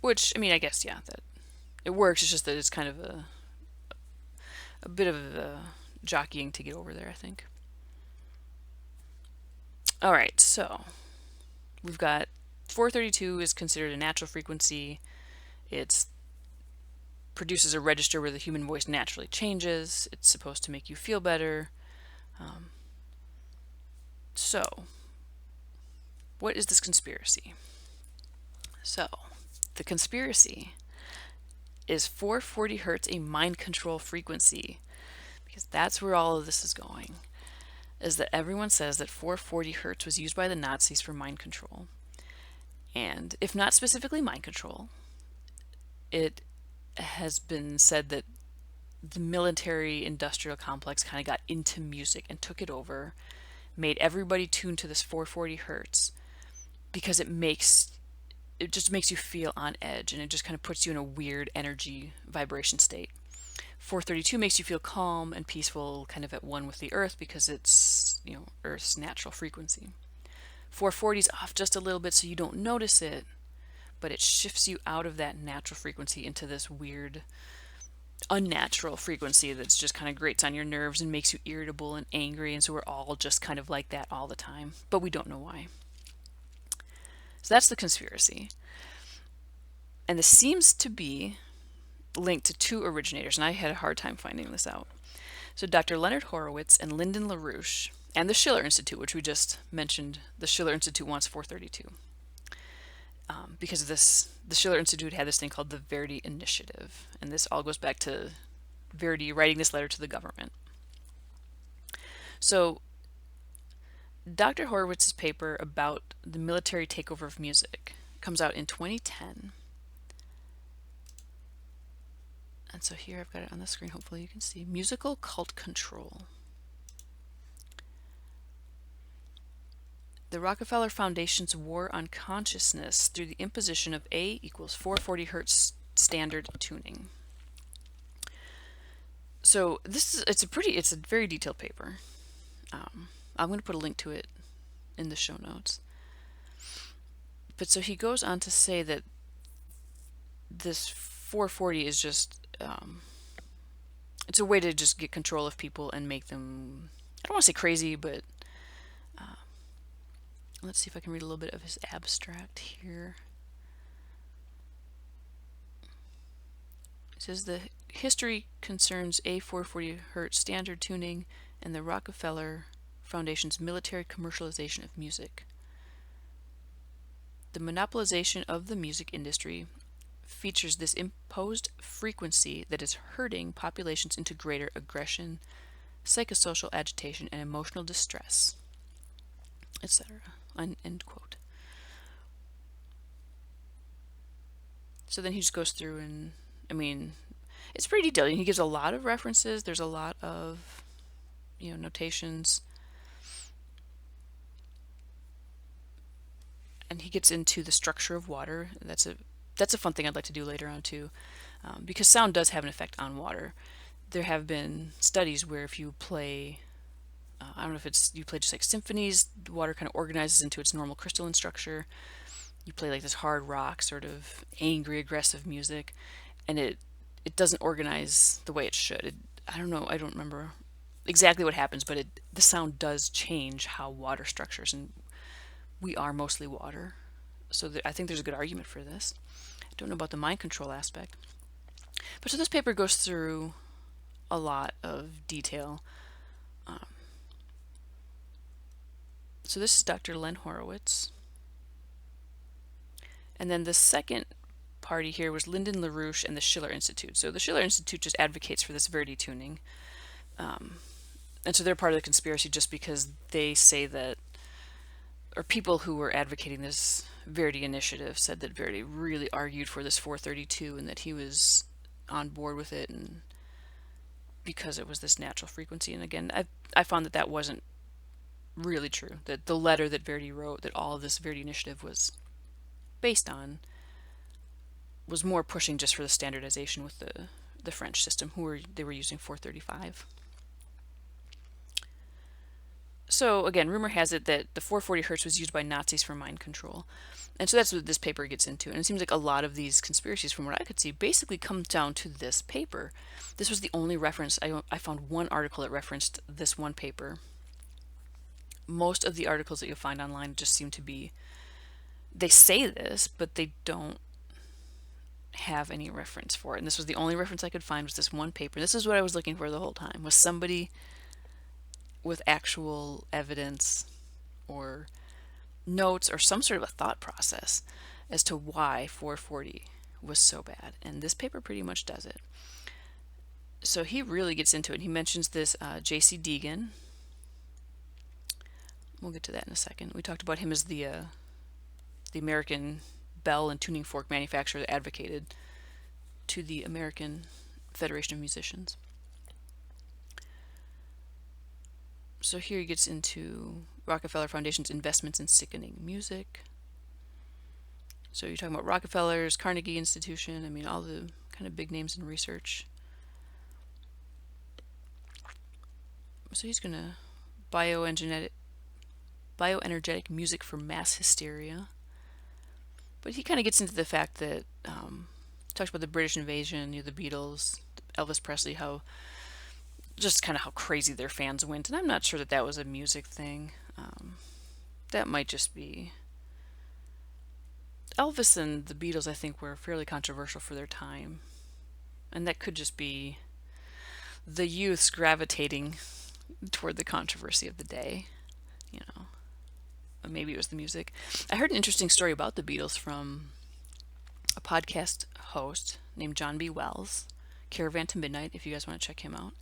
Speaker 1: Which, I mean, I guess, yeah, that it works. It's just that it's kind of a bit of jockeying to get over there, I think. All right, so we've got 432 is considered a natural frequency. It produces a register where the human voice naturally changes. It's supposed to make you feel better. So, what is this conspiracy? So, the conspiracy is 440 hertz a mind control frequency, because that's where all of this is going, is that everyone says that 440 hertz was used by the Nazis for mind control. And if not specifically mind control, it has been said that the military industrial complex kind of got into music and took it over, made everybody tune to this 440 hertz because it just makes you feel on edge, and it just kind of puts you in a weird energy vibration state. 432 makes you feel calm and peaceful, kind of at one with the earth because it's, Earth's natural frequency. 440 is off just a little bit so you don't notice it, but it shifts you out of that natural frequency into this weird unnatural frequency that's just kind of grates on your nerves and makes you irritable and angry. And so we're all just kind of like that all the time, but we don't know why. So that's the conspiracy. And this seems to be linked to two originators, and I had a hard time finding this out. So Dr. Leonard Horowitz and Lyndon LaRouche, and the Schiller Institute, which we just mentioned, the Schiller Institute wants 432. Because of this, the Schiller Institute had this thing called the Verdi Initiative, and this all goes back to Verdi writing this letter to the government. So Dr. Horowitz's paper about the military takeover of music comes out in 2010. And so here I've got it on the screen, hopefully you can see. Musical Cult Control. The Rockefeller Foundation's war on consciousness through the imposition of A equals 440 hertz standard tuning. So it's a very detailed paper. I'm going to put a link to it in the show notes. But so he goes on to say that this 440 is just it's a way to just get control of people and make them, I don't want to say crazy, but let's see if I can read a little bit of his abstract here. It says the history concerns a 440 hertz standard tuning and the Rockefeller Foundation's military commercialization of music. The monopolization of the music industry features this imposed frequency that is herding populations into greater aggression, psychosocial agitation, and emotional distress, etc. End quote. So then he just goes through and, I mean, it's pretty detailed. He gives a lot of references. There's a lot of, notations. And he gets into the structure of water. That's a fun thing I'd like to do later on too, because sound does have an effect on water. There have been studies where if you play, I don't know if it's, you play just like symphonies, the water kind of organizes into its normal crystalline structure. You play like this hard rock, sort of angry, aggressive music, and it doesn't organize the way it should. I don't know, I don't remember exactly what happens, but the sound does change how water structures, and we are mostly water. So I think there's a good argument for this. I don't know about the mind control aspect. But so this paper goes through a lot of detail. So this is Dr. Len Horowitz. And then the second party here was Lyndon LaRouche and the Schiller Institute. So the Schiller Institute just advocates for this Verdi tuning. And so they're part of the conspiracy just because they say that, or people who were advocating this Verdi initiative said that Verdi really argued for this 432 and that he was on board with it, and because it was this natural frequency. And again, I found that wasn't really true. That the letter that Verdi wrote, that all of this Verdi initiative was based on, was more pushing just for the standardization with the French system, they were using 435. So again, rumor has it that the 440 hertz was used by Nazis for mind control. And so that's what this paper gets into. And it seems like a lot of these conspiracies, from what I could see, basically come down to this paper. This was the only reference. I found one article that referenced this one paper. Most of the articles that you'll find online just seem to be, they say this, but they don't have any reference for it. And this was the only reference I could find, was this one paper. This is what I was looking for the whole time, was somebody with actual evidence or notes or some sort of a thought process as to why 440 was so bad. And this paper pretty much does it. So he really gets into it. He mentions this J.C. Deegan. We'll get to that in a second. We talked about him as the American bell and tuning fork manufacturer that advocated to the American Federation of Musicians. So here he gets into Rockefeller Foundation's investments in sickening music. So you're talking about Rockefeller's, Carnegie Institution, I mean all the kind of big names in research. So he's going to bioenergetic music for mass hysteria. But he kind of gets into the fact that talks about the British invasion, the Beatles, Elvis Presley, how just kind of how crazy their fans went. And I'm not sure that that was a music thing. That might just be Elvis and the Beatles. I think were fairly controversial for their time, and that could just be the youths gravitating toward the controversy of the day. You know, maybe it was the music. I heard an interesting story about the Beatles from a podcast host named John B. Wells, Caravan to Midnight, if you guys want to check him out.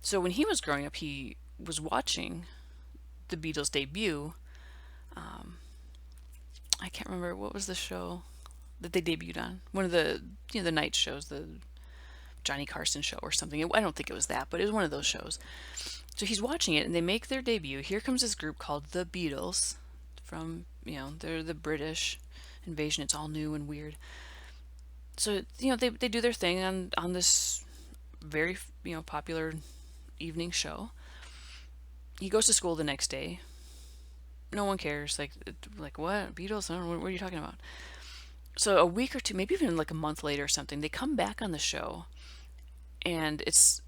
Speaker 1: So when he was growing up, he was watching the Beatles debut. I can't remember what was the show that they debuted on. One of the the night shows, the Johnny Carson show or something. I don't think it was that, but it was one of those shows. So he's watching it, and they make their debut. Here comes this group called the Beatles, from they're the British invasion. It's all new and weird. So they do their thing on this very popular evening show. He goes to school the next day. No one cares. Like what? Beatles? I don't know. What are you talking about? So a week or two, maybe even like a month later or something, they come back on the show, and it's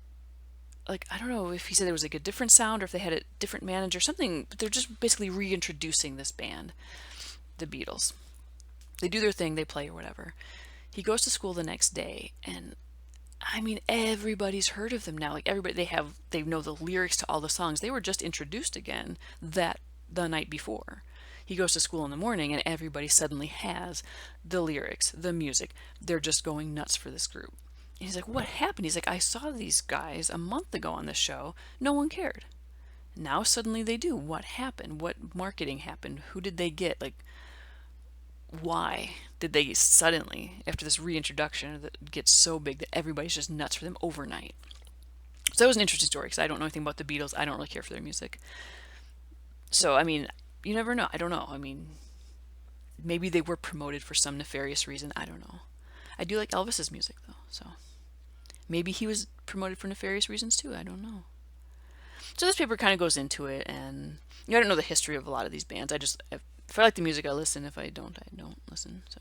Speaker 1: like, I don't know if he said there was like a different sound or if they had a different manager, something, but they're just basically reintroducing this band, the Beatles. They do their thing, they play or whatever. He goes to school the next day, and I mean, everybody's heard of them now. Like everybody, they know the lyrics to all the songs. They were just introduced again the night before. He goes to school in the morning, and everybody suddenly has the lyrics, the music. They're just going nuts for this group. And he's like, what happened? He's like, I saw these guys a month ago on this show. No one cared. Now suddenly they do. What happened? What marketing happened? Who did they get? Like, why did they suddenly, after this reintroduction, that gets so big that everybody's just nuts for them overnight? So that was an interesting story, because I don't know anything about the Beatles. I don't really care for their music. So, I mean, you never know. I don't know. I mean, maybe they were promoted for some nefarious reason. I don't know. I do like Elvis's music, though, so maybe he was promoted for nefarious reasons, too. I don't know. So this paper kind of goes into it, and I don't know the history of a lot of these bands. If I like the music, I listen. If I don't listen. So,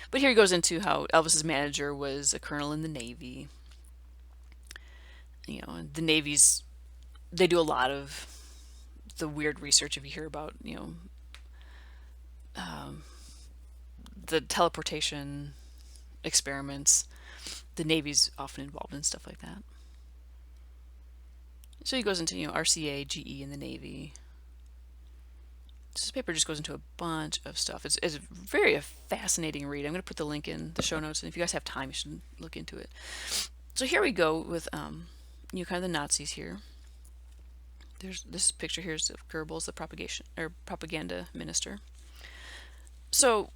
Speaker 1: but here he goes into how Elvis's manager was a colonel in the Navy. The Navy's, they do a lot of the weird research. If you hear about the teleportation experiments, the Navy's often involved in stuff like that. So he goes into RCA, GE, and the Navy. This paper just goes into a bunch of stuff. It's very a fascinating read. I'm going to put the link in the show notes, and if you guys have time, you should look into it. So here we go with kind of the Nazis here. There's this picture here is of Goebbels, the propaganda minister. So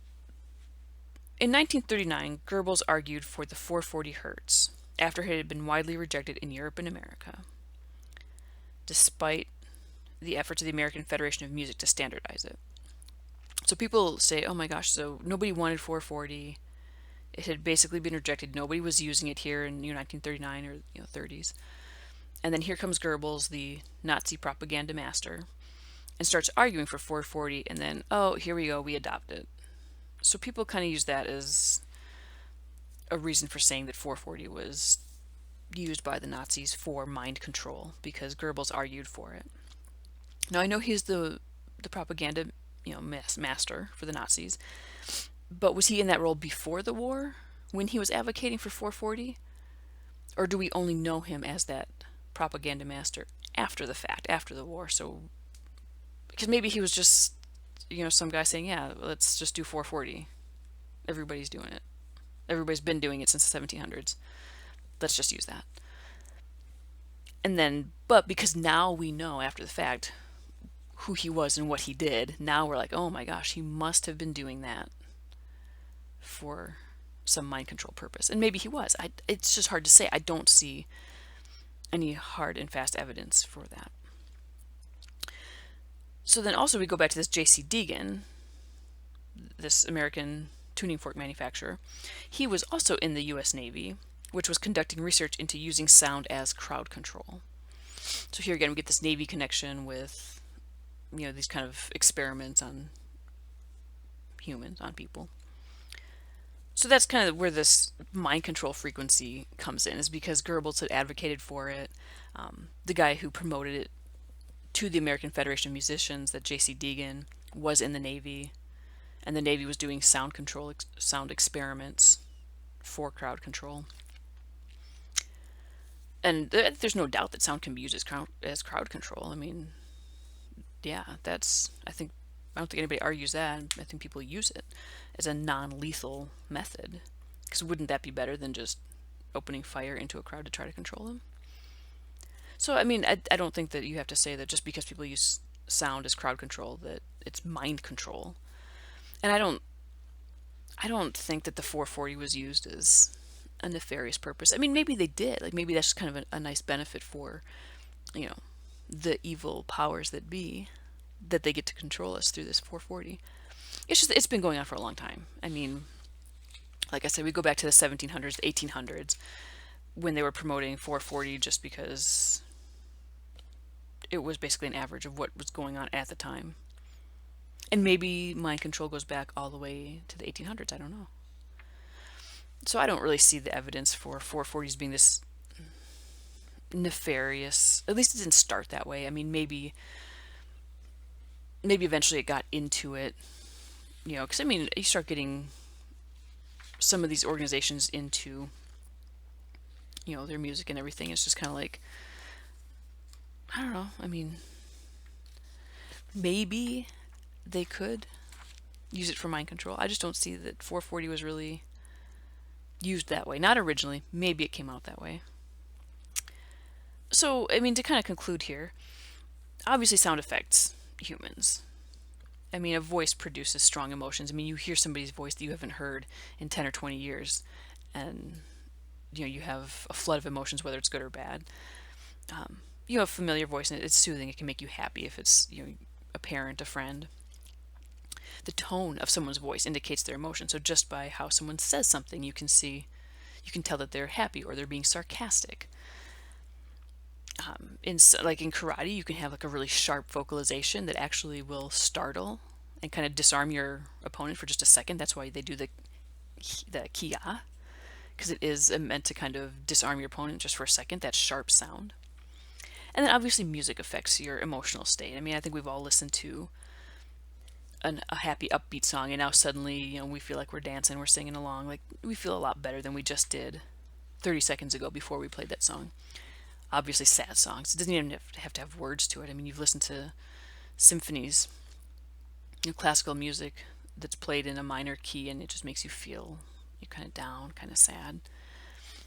Speaker 1: in 1939, Goebbels argued for the 440 hertz after it had been widely rejected in Europe and America, despite the efforts of the American Federation of Music to standardize it. So people say, oh my gosh, so nobody wanted 440. It had basically been rejected. Nobody was using it here in 1939 or 30s. And then here comes Goebbels, the Nazi propaganda master, and starts arguing for 440, and then, oh, here we go, we adopt it. So people kind of use that as a reason for saying that 440 was used by the Nazis for mind control, because Goebbels argued for it. Now, I know he's the propaganda master for the Nazis, but was he in that role before the war when he was advocating for 440? Or do we only know him as that propaganda master after the fact, after the war? So, because maybe he was just, some guy saying, yeah, let's just do 440. Everybody's doing it. Everybody's been doing it since the 1700s. Let's just use that. And then, but because now we know after the fact who he was and what he did, now we're like, oh my gosh, he must have been doing that for some mind control purpose. And maybe he was. It's just hard to say. I don't see any hard and fast evidence for that. So then also we go back to this J.C. Deegan, this American tuning fork manufacturer. He was also in the U.S. Navy, which was conducting research into using sound as crowd control. So here again we get this Navy connection with these kind of experiments on humans, on people. So that's kind of where this mind control frequency comes in, is because Goebbels had advocated for it. The guy who promoted it to the American Federation of Musicians, that J.C. Deegan, was in the Navy, and the Navy was doing sound control, sound experiments for crowd control. And there's no doubt that sound can be used as crowd control. I mean, yeah, I don't think anybody argues that. I think people use it as a non-lethal method. Because wouldn't that be better than just opening fire into a crowd to try to control them? So, I mean, I don't think that you have to say that just because people use sound as crowd control that it's mind control. And I don't think that the 440 was used as a nefarious purpose. I mean, maybe they did. Like, maybe that's just kind of a nice benefit for, you know, the evil powers that be, that they get to control us through this 440. It's just, it's been going on for a long time. I mean, like I said, we go back to the 1700s, the 1800s, when they were promoting 440 just because it was basically an average of what was going on at the time. And maybe mind control goes back all the way to the 1800s. I don't know. So I don't really see the evidence for 440s being this nefarious. At least it didn't start that way. I mean, maybe eventually it got into it, because I mean, you start getting some of these organizations into, their music and everything. It's just kind of like, I don't know. I mean, maybe they could use it for mind control. I just don't see that 440 was really used that way. Not originally. Maybe it came out that way. So, I mean, to kind of conclude here, obviously sound affects humans. I mean, a voice produces strong emotions. I mean, you hear somebody's voice that you haven't heard in 10 or 20 years, and, you have a flood of emotions, whether it's good or bad. You have a familiar voice, and it's soothing. It can make you happy if it's, a parent, a friend. The tone of someone's voice indicates their emotion. So just by how someone says something, you can tell that they're happy or they're being sarcastic. In karate, you can have like a really sharp vocalization that actually will startle and kind of disarm your opponent for just a second. That's why they do the kia, because it is meant to kind of disarm your opponent just for a second. That sharp sound. And then obviously music affects your emotional state. I mean, I think we've all listened to a happy, upbeat song, and now suddenly, we feel like we're dancing, we're singing along. Like, we feel a lot better than we just did 30 seconds ago before we played that song. Obviously, sad songs. It doesn't even have to have words to it. I mean, you've listened to symphonies, classical music that's played in a minor key, and it just makes you feel kind of down, kind of sad.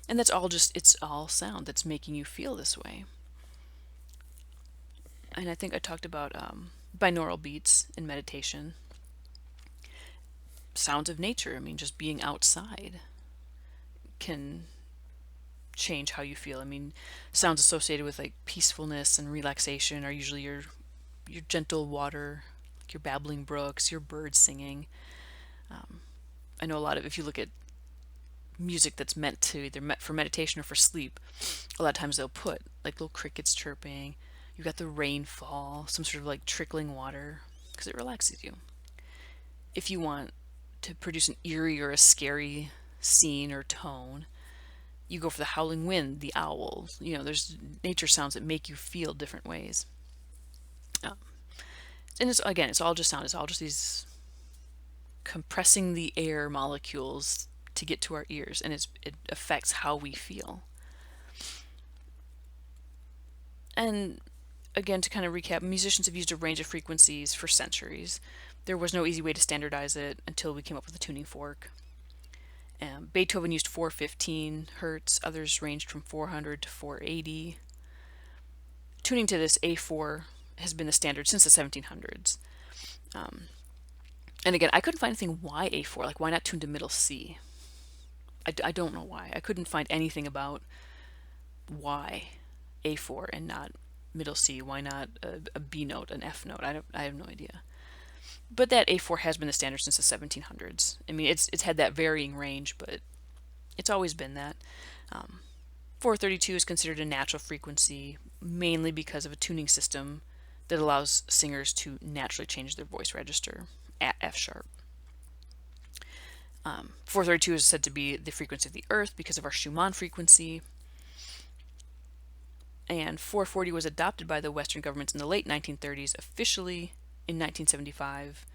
Speaker 1: And it's all sound that's making you feel this way. And I think I talked about binaural beats in meditation. Sounds of nature. I mean, just being outside can change how you feel. I mean, sounds associated with like peacefulness and relaxation are usually your gentle water, like your babbling brooks, your birds singing. I know a lot of, if you look at music that's meant for meditation or for sleep, a lot of times they'll put like little crickets chirping. You've got the rainfall, some sort of like trickling water, because it relaxes you. If you want to produce an eerie or a scary scene or tone, you go for the howling wind, the owls. There's nature sounds that make you feel different ways. And it's all just sound. It's all just these compressing the air molecules to get to our ears, and it affects how we feel. And again, to kind of recap, musicians have used a range of frequencies for centuries. There was no easy way to standardize it until we came up with a tuning fork. Beethoven used 415 hertz, others ranged from 400 to 480. Tuning to this A4 has been the standard since the 1700s. And again, I couldn't find anything why A4, like why not tune to middle C? I don't know why. I couldn't find anything about why A4 and not middle C. Why not a B note, an F note? I have no idea. But that A4 has been the standard since the 1700s. I mean, it's had that varying range, but it's always been that. 432 is considered a natural frequency, mainly because of a tuning system that allows singers to naturally change their voice register at F sharp. 432 is said to be the frequency of the Earth because of our Schumann frequency. And 440 was adopted by the Western governments in the late 1930s, officially in 1975.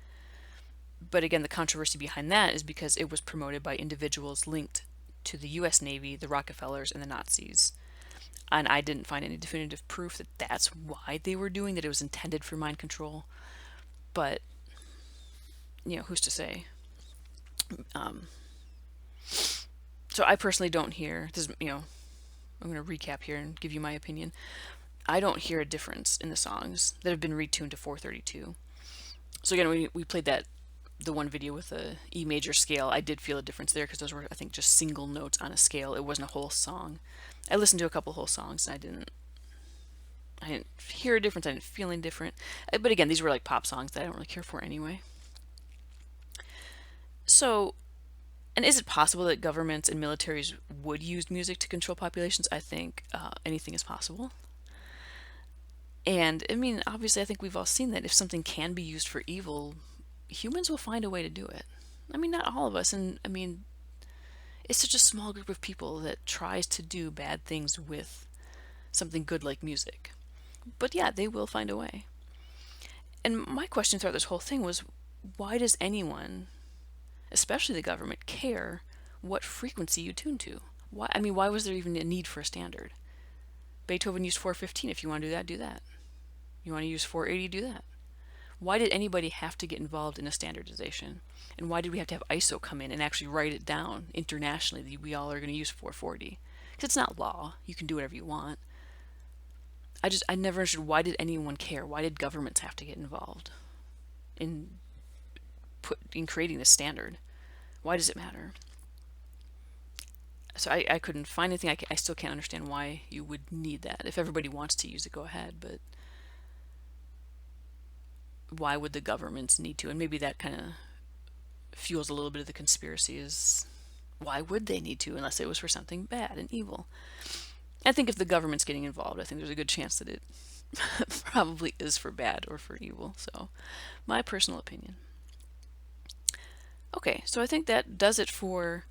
Speaker 1: But again, the controversy behind that is because it was promoted by individuals linked to the US Navy, the Rockefellers, and the Nazis. And I didn't find any definitive proof that that's why they were doing, that it was intended for mind control. But, who's to say? So I personally don't hear, this, I'm going to recap here and give you my opinion. I don't hear a difference in the songs that have been retuned to 432. So again, we played the one video with the E major scale. I did feel a difference there because those were, I think, just single notes on a scale. It wasn't a whole song. I listened to a couple whole songs and I didn't hear a difference. I didn't feel any different. But again, these were like pop songs that I don't really care for anyway. So, and is it possible that governments and militaries would use music to control populations? I think anything is possible. And I mean, obviously, I think we've all seen that if something can be used for evil, humans will find a way to do it. I mean, not all of us. And I mean, it's such a small group of people that tries to do bad things with something good like music. But yeah, they will find a way. And my question throughout this whole thing was, why does anyone, especially the government, care what frequency you tune to? Why was there even a need for a standard? Beethoven used 415. If you want to do that, do that. You want to use 480, do that. Why did anybody have to get involved in a standardization? And why did we have to have ISO come in and actually write it down internationally that we all are going to use 440? Because it's not law. You can do whatever you want. I never understood, why did anyone care? Why did governments have to get involved in creating this standard? Why does it matter? So I couldn't find anything. I still can't understand why you would need that. If everybody wants to use it, go ahead. But why would the governments need to? And maybe that kind of fuels a little bit of the conspiracy, is why would they need to unless it was for something bad and evil? I think if the government's getting involved, I think there's a good chance that it probably is for bad or for evil. So my personal opinion. Okay, so I think that does it for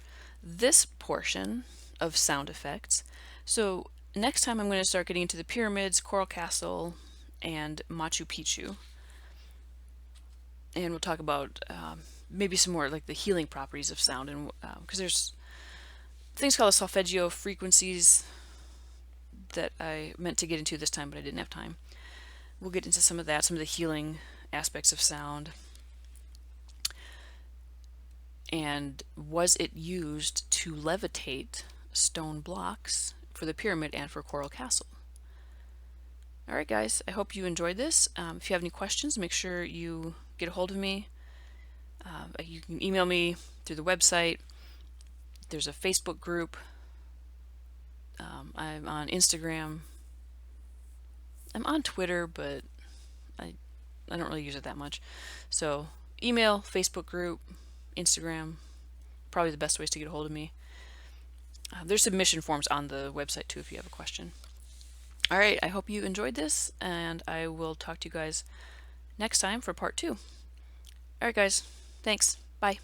Speaker 1: this portion of sound effects. So next time I'm going to start getting into the pyramids, Coral Castle, and Machu Picchu. And we'll talk about maybe some more like the healing properties of sound, and because there's things called the solfeggio frequencies that I meant to get into this time, but I didn't have time. We'll get into some of that, some of the healing aspects of sound. And was it used to levitate stone blocks for the pyramid and for Coral Castle? All right, guys, I hope you enjoyed this. If you have any questions, make sure you get a hold of me. You can email me through the website. There's a Facebook group. I'm on Instagram. I'm on Twitter, but I don't really use it that much. So email, Facebook group, Instagram, probably the best ways to get a hold of me. There's submission forms on the website too if you have a question. All right, I hope you enjoyed this, and I will talk to you guys next time for part 2. All right, guys, thanks. Bye.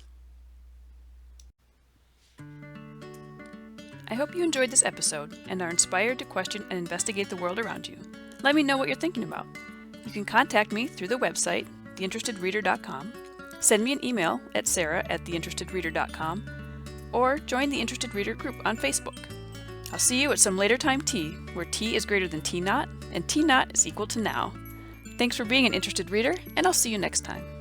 Speaker 1: I hope you enjoyed this episode and are inspired to question and investigate the world around you. Let me know what you're thinking about. You can contact me through the website, theinterestedreader.com, send me an email at sarah@theinterestedreader.com, or join the Interested Reader group on Facebook. I'll see you at some later time T, where T is greater than T naught, and T naught is equal to now. Thanks for being an interested reader, and I'll see you next time.